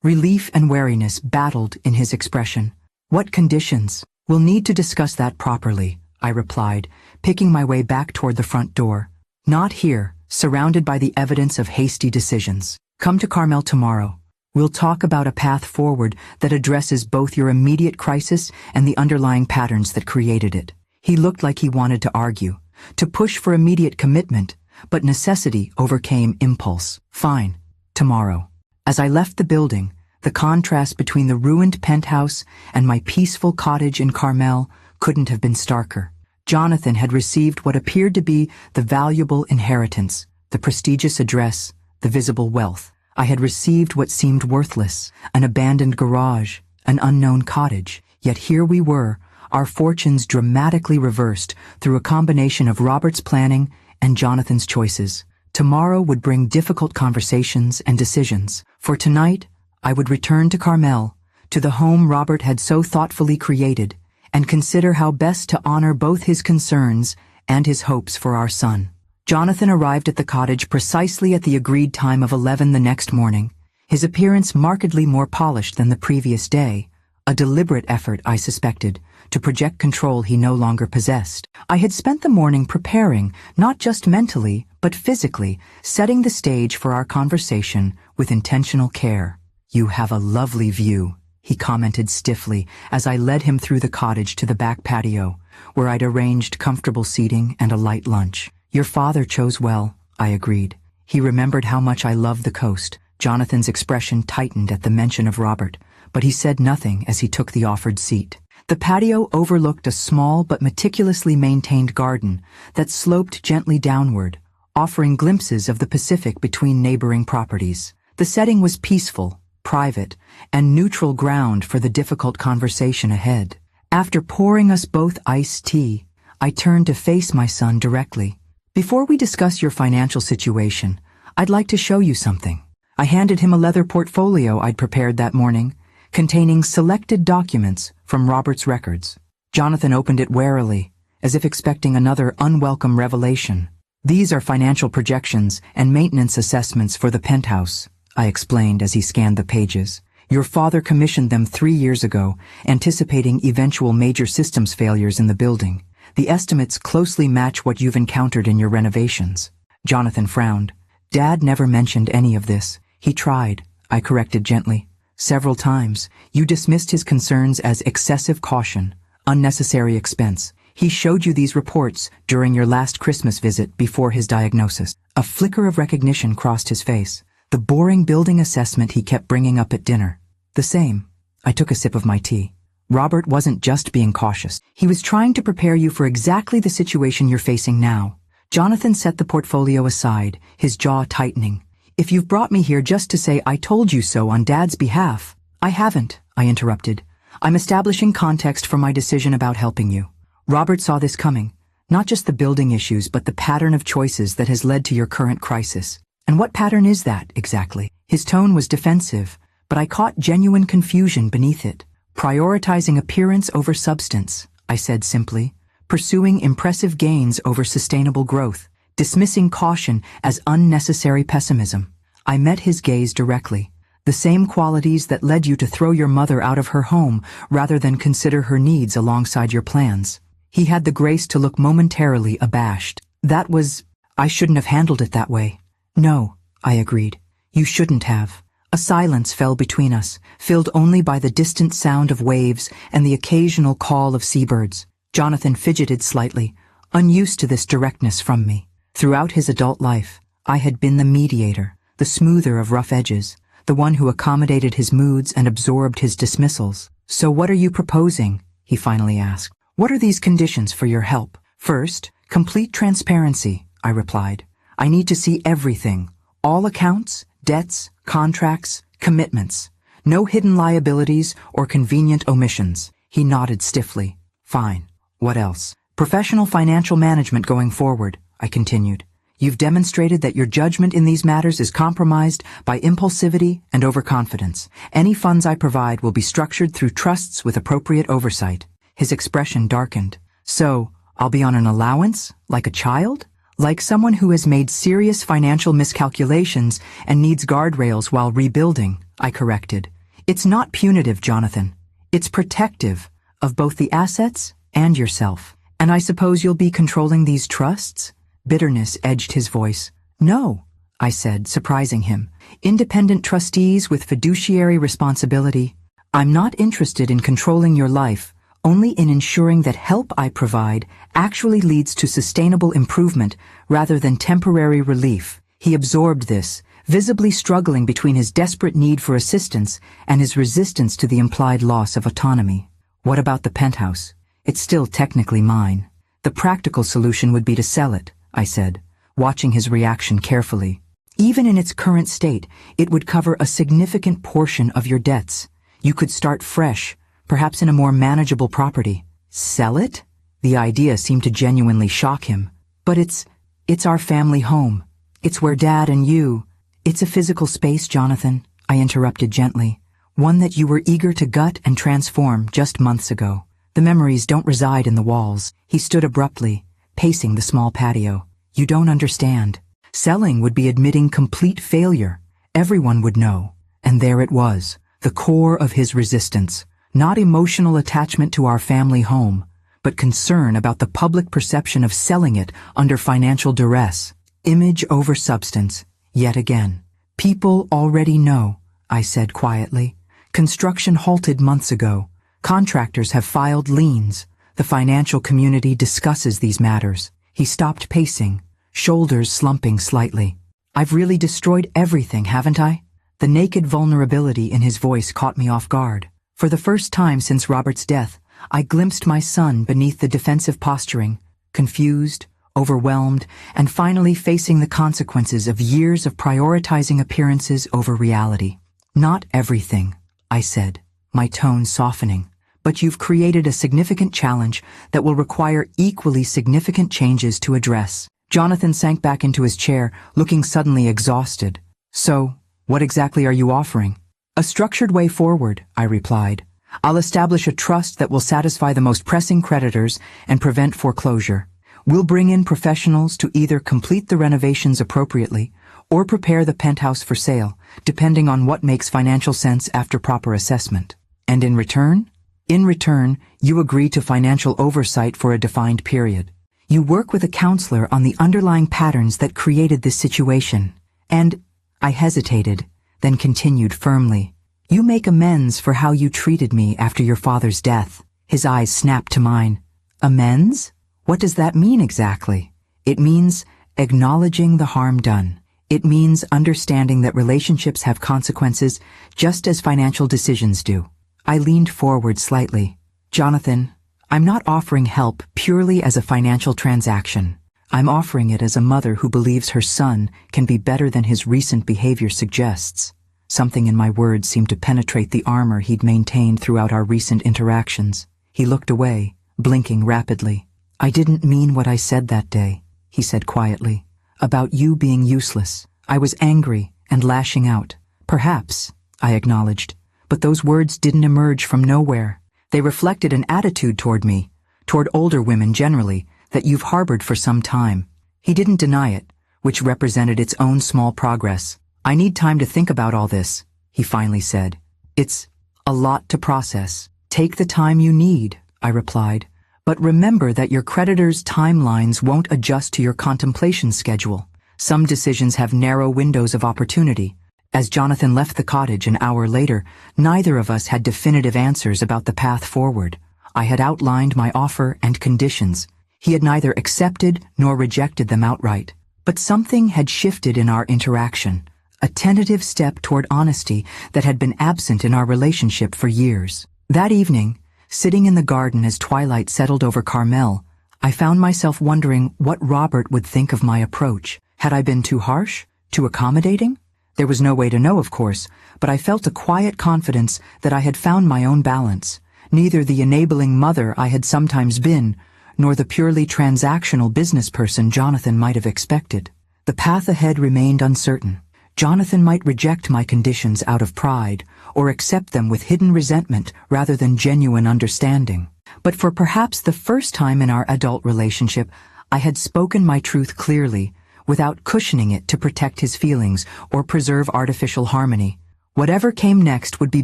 Relief and wariness battled in his expression. What conditions? We'll need to discuss that properly, I replied, picking my way back toward the front door. Not here, surrounded by the evidence of hasty decisions. Come to Carmel tomorrow. We'll talk about a path forward that addresses both your immediate crisis and the underlying patterns that created it. He looked like he wanted to argue, to push for immediate commitment, but necessity overcame impulse. Fine, tomorrow. As I left the building, the contrast between the ruined penthouse and my peaceful cottage in Carmel couldn't have been starker. Jonathan had received what appeared to be the valuable inheritance, the prestigious address, the visible wealth. I had received what seemed worthless, an abandoned garage, an unknown cottage. Yet here we were, our fortunes dramatically reversed through a combination of Robert's planning and Jonathan's choices. Tomorrow would bring difficult conversations and decisions. For tonight, I would return to Carmel, to the home Robert had so thoughtfully created, and consider how best to honor both his concerns and his hopes for our son. Jonathan arrived at the cottage precisely at the agreed time of 11 the next morning, his appearance markedly more polished than the previous day, a deliberate effort, I suspected, to project control he no longer possessed. I had spent the morning preparing, not just mentally, but physically, setting the stage for our conversation with intentional care. You have a lovely view, he commented stiffly as I led him through the cottage to the back patio, where I'd arranged comfortable seating and a light lunch. Your father chose well, I agreed. He remembered how much I loved the coast. Jonathan's expression tightened at the mention of Robert, but he said nothing as he took the offered seat. The patio overlooked a small but meticulously maintained garden that sloped gently downward, offering glimpses of the Pacific between neighboring properties. The setting was peaceful, private, and neutral ground for the difficult conversation ahead. After pouring us both iced tea, I turned to face my son directly. Before we discuss your financial situation, I'd like to show you something. I handed him a leather portfolio I'd prepared that morning, containing selected documents from Robert's records. Jonathan opened it warily, as if expecting another unwelcome revelation. These are financial projections and maintenance assessments for the penthouse, I explained as he scanned the pages. Your father commissioned them 3 years ago, anticipating eventual major systems failures in the building. The estimates closely match what you've encountered in your renovations. Jonathan frowned. Dad never mentioned any of this. He tried, I corrected gently. Several times, you dismissed his concerns as excessive caution, unnecessary expense. He showed you these reports during your last Christmas visit before his diagnosis. A flicker of recognition crossed his face. The boring building assessment he kept bringing up at dinner. The same. I took a sip of my tea. Robert wasn't just being cautious. He was trying to prepare you for exactly the situation you're facing now. Jonathan set the portfolio aside, his jaw tightening. If you've brought me here just to say I told you so on Dad's behalf. I haven't, I interrupted. I'm establishing context for my decision about helping you. Robert saw this coming. Not just the building issues, but the pattern of choices that has led to your current crisis. And what pattern is that, exactly? His tone was defensive, but I caught genuine confusion beneath it. Prioritizing appearance over substance, I said simply. Pursuing impressive gains over sustainable growth. Dismissing caution as unnecessary pessimism. I met his gaze directly. The same qualities that led you to throw your mother out of her home rather than consider her needs alongside your plans. He had the grace to look momentarily abashed. I shouldn't have handled it that way. No, I agreed. You shouldn't have. A silence fell between us, filled only by the distant sound of waves and the occasional call of seabirds. Jonathan fidgeted slightly, unused to this directness from me. Throughout his adult life, I had been the mediator, the smoother of rough edges, the one who accommodated his moods and absorbed his dismissals. So what are you proposing? He finally asked. What are these conditions for your help? First, complete transparency, I replied. I need to see everything. All accounts, debts, contracts, commitments. No hidden liabilities or convenient omissions. He nodded stiffly. Fine. What else? Professional financial management going forward, I continued. You've demonstrated that your judgment in these matters is compromised by impulsivity and overconfidence. Any funds I provide will be structured through trusts with appropriate oversight. His expression darkened. So, I'll be on an allowance? Like a child? Like someone who has made serious financial miscalculations and needs guardrails while rebuilding, I corrected. It's not punitive, Jonathan. It's protective of both the assets and yourself. And I suppose you'll be controlling these trusts? Bitterness edged his voice. No, I said, surprising him. Independent trustees with fiduciary responsibility. I'm not interested in controlling your life, only in ensuring that help I provide actually leads to sustainable improvement rather than temporary relief. He absorbed this, visibly struggling between his desperate need for assistance and his resistance to the implied loss of autonomy. What about the penthouse? It's still technically mine. The practical solution would be to sell it, I said, watching his reaction carefully. Even in its current state, it would cover a significant portion of your debts. You could start fresh, perhaps in a more manageable property. Sell it? The idea seemed to genuinely shock him. But it's our family home. It's where Dad and you... It's a physical space, Jonathan, I interrupted gently. One that you were eager to gut and transform just months ago. The memories don't reside in the walls. He stood abruptly, pacing the small patio. You don't understand. Selling would be admitting complete failure. Everyone would know. And there it was, the core of his resistance. Not emotional attachment to our family home, but concern about the public perception of selling it under financial duress. Image over substance, yet again. People already know, I said quietly. Construction halted months ago. Contractors have filed liens. The financial community discusses these matters. He stopped pacing, shoulders slumping slightly. I've really destroyed everything, haven't I? The naked vulnerability in his voice caught me off guard. For the first time since Robert's death, I glimpsed my son beneath the defensive posturing, confused, overwhelmed, and finally facing the consequences of years of prioritizing appearances over reality. Not everything, I said, my tone softening. But you've created a significant challenge that will require equally significant changes to address. Jonathan sank back into his chair, looking suddenly exhausted. So, what exactly are you offering? A structured way forward, I replied. I'll establish a trust that will satisfy the most pressing creditors and prevent foreclosure. We'll bring in professionals to either complete the renovations appropriately or prepare the penthouse for sale, depending on what makes financial sense after proper assessment. And in return? In return, you agree to financial oversight for a defined period. You work with a counselor on the underlying patterns that created this situation. And I hesitated, then continued firmly. You make amends for how you treated me after your father's death. His eyes snapped to mine. Amends? What does that mean exactly? It means acknowledging the harm done. It means understanding that relationships have consequences just as financial decisions do. I leaned forward slightly. Jonathan, I'm not offering help purely as a financial transaction. I'm offering it as a mother who believes her son can be better than his recent behavior suggests. Something in my words seemed to penetrate the armor he'd maintained throughout our recent interactions. He looked away, blinking rapidly. I didn't mean what I said that day, he said quietly. About you being useless. I was angry and lashing out. Perhaps, I acknowledged, but those words didn't emerge from nowhere. They reflected an attitude toward me, toward older women generally, that you've harbored for some time. He didn't deny it, which represented its own small progress. I need time to think about all this, he finally said. It's a lot to process. Take the time you need, I replied. But remember that your creditors' timelines won't adjust to your contemplation schedule. Some decisions have narrow windows of opportunity. As Jonathan left the cottage an hour later, neither of us had definitive answers about the path forward. I had outlined my offer and conditions. He had neither accepted nor rejected them outright. But something had shifted in our interaction, a tentative step toward honesty that had been absent in our relationship for years. That evening, sitting in the garden as twilight settled over Carmel, I found myself wondering what Robert would think of my approach. Had I been too harsh? Too accommodating? There was no way to know, of course, but I felt a quiet confidence that I had found my own balance, neither the enabling mother I had sometimes been, nor the purely transactional business person Jonathan might have expected. The path ahead remained uncertain. Jonathan might reject my conditions out of pride, or accept them with hidden resentment rather than genuine understanding. But for perhaps the first time in our adult relationship, I had spoken my truth clearly, without cushioning it to protect his feelings or preserve artificial harmony. Whatever came next would be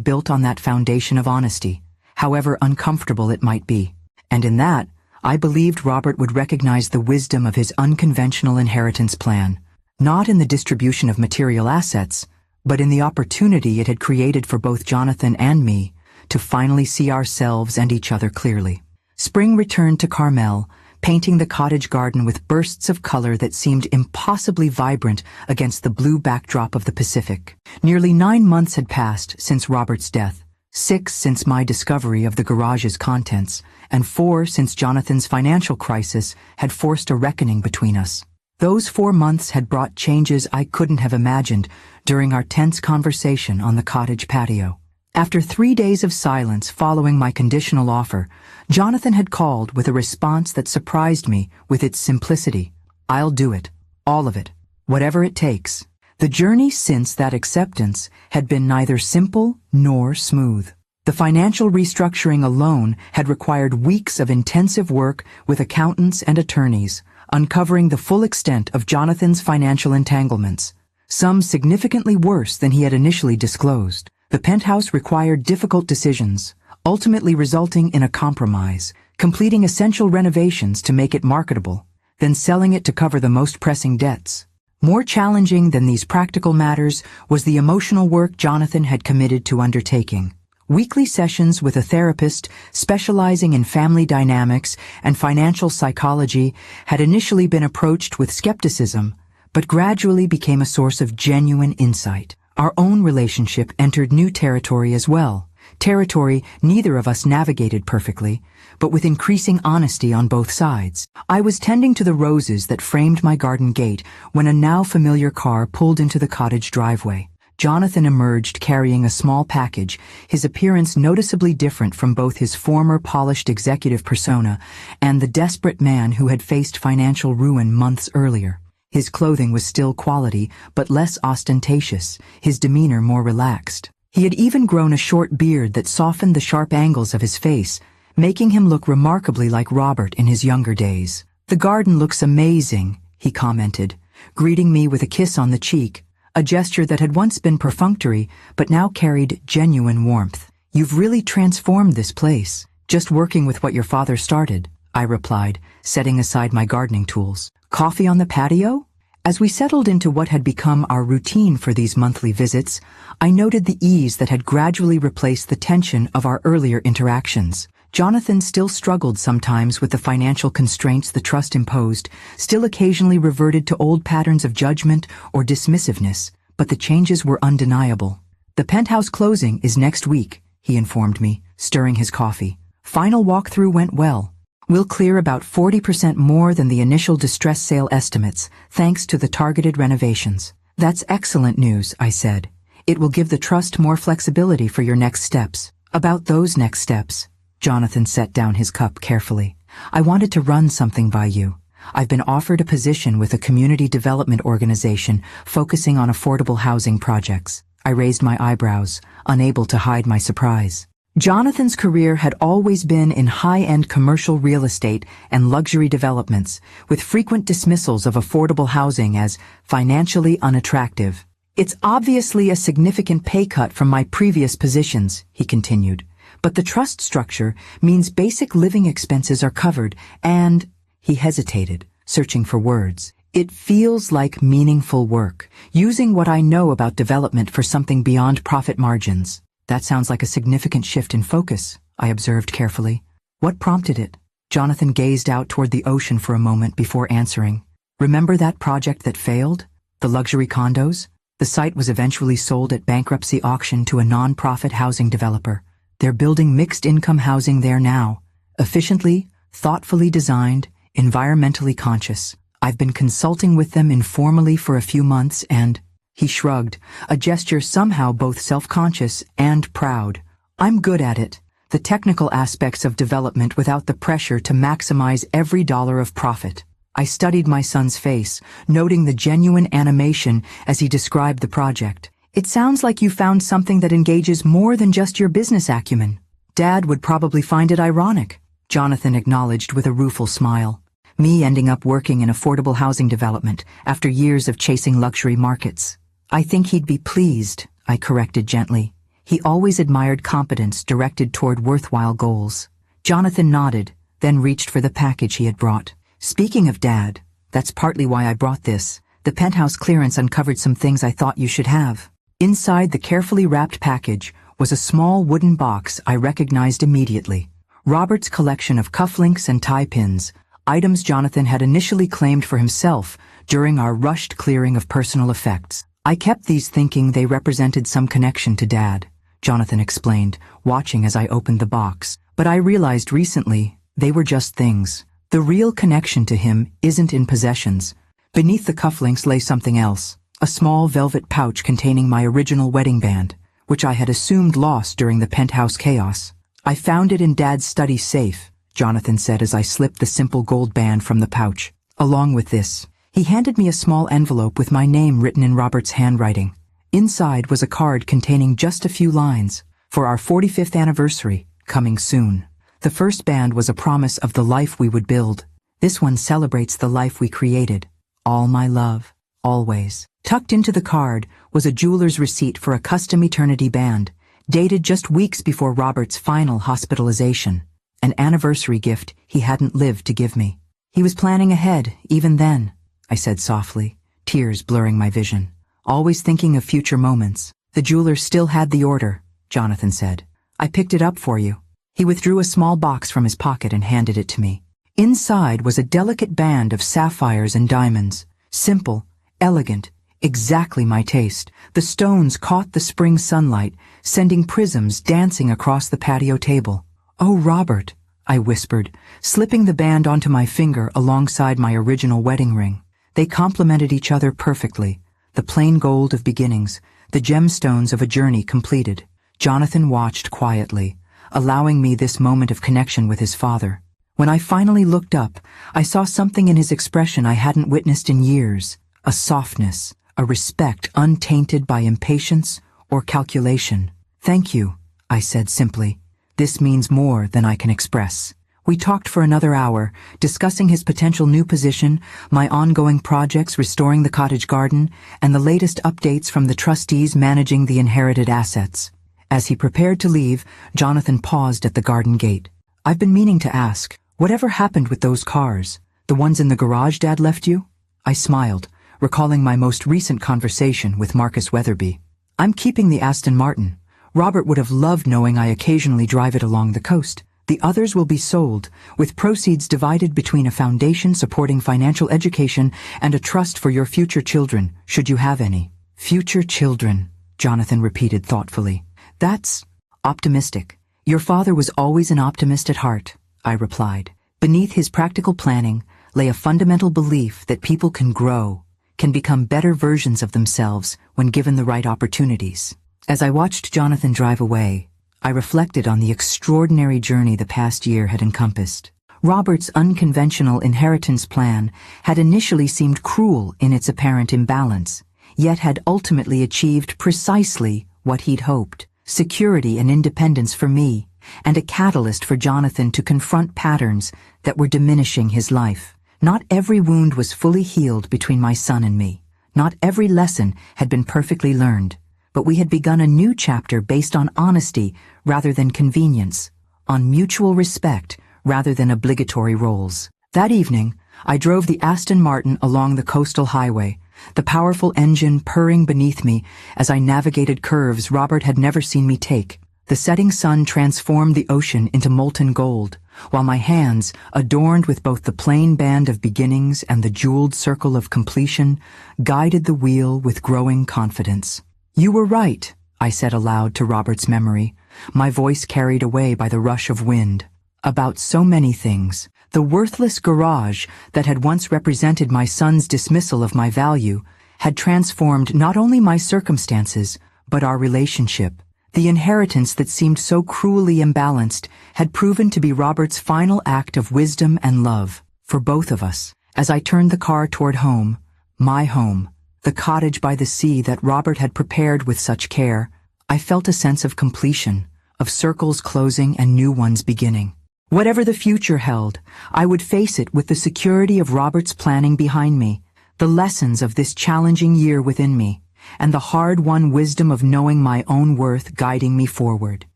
built on that foundation of honesty, however uncomfortable it might be. And in that, I believed Robert would recognize the wisdom of his unconventional inheritance plan, not in the distribution of material assets, but in the opportunity it had created for both Jonathan and me to finally see ourselves and each other clearly. Spring returned to Carmel, painting the cottage garden with bursts of color that seemed impossibly vibrant against the blue backdrop of the Pacific. Nearly 9 months had passed since Robert's death, 6 since my discovery of the garage's contents, and 4 since Jonathan's financial crisis had forced a reckoning between us. Those 4 months had brought changes I couldn't have imagined during our tense conversation on the cottage patio. After 3 days of silence following my conditional offer, Jonathan had called with a response that surprised me with its simplicity. I'll do it. All of it. Whatever it takes. The journey since that acceptance had been neither simple nor smooth. The financial restructuring alone had required weeks of intensive work with accountants and attorneys, uncovering the full extent of Jonathan's financial entanglements, some significantly worse than he had initially disclosed. The penthouse required difficult decisions, ultimately resulting in a compromise, completing essential renovations to make it marketable, then selling it to cover the most pressing debts. More challenging than these practical matters was the emotional work Jonathan had committed to undertaking. Weekly sessions with a therapist specializing in family dynamics and financial psychology had initially been approached with skepticism, but gradually became a source of genuine insight. Our own relationship entered new territory as well, territory neither of us navigated perfectly, but with increasing honesty on both sides. I was tending to the roses that framed my garden gate when a now familiar car pulled into the cottage driveway. Jonathan emerged carrying a small package, his appearance noticeably different from both his former polished executive persona and the desperate man who had faced financial ruin months earlier. His clothing was still quality, but less ostentatious, his demeanor more relaxed. He had even grown a short beard that softened the sharp angles of his face, making him look remarkably like Robert in his younger days. "The garden looks amazing," he commented, greeting me with a kiss on the cheek, a gesture that had once been perfunctory but now carried genuine warmth. "You've really transformed this place. Just working with what your father started," I replied, setting aside my gardening tools. "Coffee on the patio?" As we settled into what had become our routine for these monthly visits, I noted the ease that had gradually replaced the tension of our earlier interactions. Jonathan still struggled sometimes with the financial constraints the trust imposed, still occasionally reverted to old patterns of judgment or dismissiveness, but the changes were undeniable. "The penthouse closing is next week," he informed me, stirring his coffee. "Final walkthrough went well. We'll clear about 40% more than the initial distress sale estimates, thanks to the targeted renovations. That's excellent news, I said. It will give the trust more flexibility for your next steps. About those next steps, Jonathan set down his cup carefully. I wanted to run something by you. I've been offered a position with a community development organization focusing on affordable housing projects. I raised my eyebrows, unable to hide my surprise. Jonathan's career had always been in high-end commercial real estate and luxury developments, with frequent dismissals of affordable housing as financially unattractive. It's obviously a significant pay cut from my previous positions, he continued, but the trust structure means basic living expenses are covered and... He hesitated, searching for words. It feels like meaningful work, using what I know about development for something beyond profit margins. That sounds like a significant shift in focus, I observed carefully. What prompted it? Jonathan gazed out toward the ocean for a moment before answering. Remember that project that failed? The luxury condos? The site was eventually sold at bankruptcy auction to a non-profit housing developer. They're building mixed-income housing there now. Efficiently, thoughtfully designed, environmentally conscious. I've been consulting with them informally for a few months and... He shrugged, a gesture somehow both self-conscious and proud. I'm good at it. The technical aspects of development without the pressure to maximize every dollar of profit. I studied my son's face, noting the genuine animation as he described the project. It sounds like you found something that engages more than just your business acumen. Dad would probably find it ironic, Jonathan acknowledged with a rueful smile. Me ending up working in affordable housing development after years of chasing luxury markets. I think he'd be pleased, I corrected gently. He always admired competence directed toward worthwhile goals. Jonathan nodded, then reached for the package he had brought. Speaking of Dad, that's partly why I brought this. The penthouse clearance uncovered some things I thought you should have. Inside the carefully wrapped package was a small wooden box I recognized immediately. Robert's collection of cufflinks and tie pins, items Jonathan had initially claimed for himself during our rushed clearing of personal effects. I kept these thinking they represented some connection to Dad, Jonathan explained, watching as I opened the box. But I realized recently they were just things. The real connection to him isn't in possessions. Beneath the cufflinks lay something else, a small velvet pouch containing my original wedding band, which I had assumed lost during the penthouse chaos. I found it in Dad's study safe, Jonathan said as I slipped the simple gold band from the pouch. Along with this, he handed me a small envelope with my name written in Robert's handwriting. Inside was a card containing just a few lines. For our 45th anniversary, coming soon. The first band was a promise of the life we would build. This one celebrates the life we created. All my love, always. Tucked into the card was a jeweler's receipt for a custom eternity band, dated just weeks before Robert's final hospitalization. An anniversary gift he hadn't lived to give me. He was planning ahead, even then, I said softly, tears blurring my vision. Always thinking of future moments. The jeweler still had the order, Jonathan said. I picked it up for you. He withdrew a small box from his pocket and handed it to me. Inside was a delicate band of sapphires and diamonds. Simple, elegant, exactly my taste. The stones caught the spring sunlight, sending prisms dancing across the patio table. Oh, Robert, I whispered, slipping the band onto my finger alongside my original wedding ring. They complemented each other perfectly. The plain gold of beginnings, the gemstones of a journey completed. Jonathan watched quietly, allowing me this moment of connection with his father. When I finally looked up, I saw something in his expression I hadn't witnessed in years. A softness, a respect untainted by impatience or calculation. Thank you, I said simply. This means more than I can express. We talked for another hour, discussing his potential new position, my ongoing projects restoring the cottage garden, and the latest updates from the trustees managing the inherited assets. As he prepared to leave, Jonathan paused at the garden gate. I've been meaning to ask, whatever happened with those cars? The ones in the garage Dad left you? I smiled, recalling my most recent conversation with Marcus Weatherby. I'm keeping the Aston Martin. Robert would have loved knowing I occasionally drive it along the coast. The others will be sold, with proceeds divided between a foundation supporting financial education and a trust for your future children, should you have any. Future children, Jonathan repeated thoughtfully. That's optimistic. Your father was always an optimist at heart, I replied. Beneath his practical planning lay a fundamental belief that people can grow, can become better versions of themselves when given the right opportunities. As I watched Jonathan drive away, I reflected on the extraordinary journey the past year had encompassed. Robert's unconventional inheritance plan had initially seemed cruel in its apparent imbalance, yet had ultimately achieved precisely what he'd hoped: security and independence for me, and a catalyst for Jonathan to confront patterns that were diminishing his life. Not every wound was fully healed between my son and me. Not every lesson had been perfectly learned, but we had begun a new chapter based on honesty rather than convenience, on mutual respect rather than obligatory roles. That evening, I drove the Aston Martin along the coastal highway, the powerful engine purring beneath me as I navigated curves Robert had never seen me take. The setting sun transformed the ocean into molten gold, while my hands, adorned with both the plain band of beginnings and the jeweled circle of completion, guided the wheel with growing confidence. "You were right," I said aloud to Robert's memory, my voice carried away by the rush of wind. About so many things. The worthless garage that had once represented my son's dismissal of my value had transformed not only my circumstances, but our relationship. The inheritance that seemed so cruelly imbalanced had proven to be Robert's final act of wisdom and love for both of us. As I turned the car toward home, my home, the cottage by the sea that Robert had prepared with such care, I felt a sense of completion, of circles closing and new ones beginning. Whatever the future held, I would face it with the security of Robert's planning behind me, the lessons of this challenging year within me, and the hard-won wisdom of knowing my own worth guiding me forward.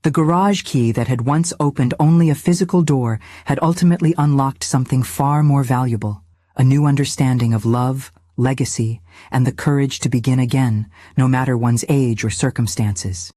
The garage key that had once opened only a physical door had ultimately unlocked something far more valuable, a new understanding of love, legacy, and the courage to begin again, no matter one's age or circumstances.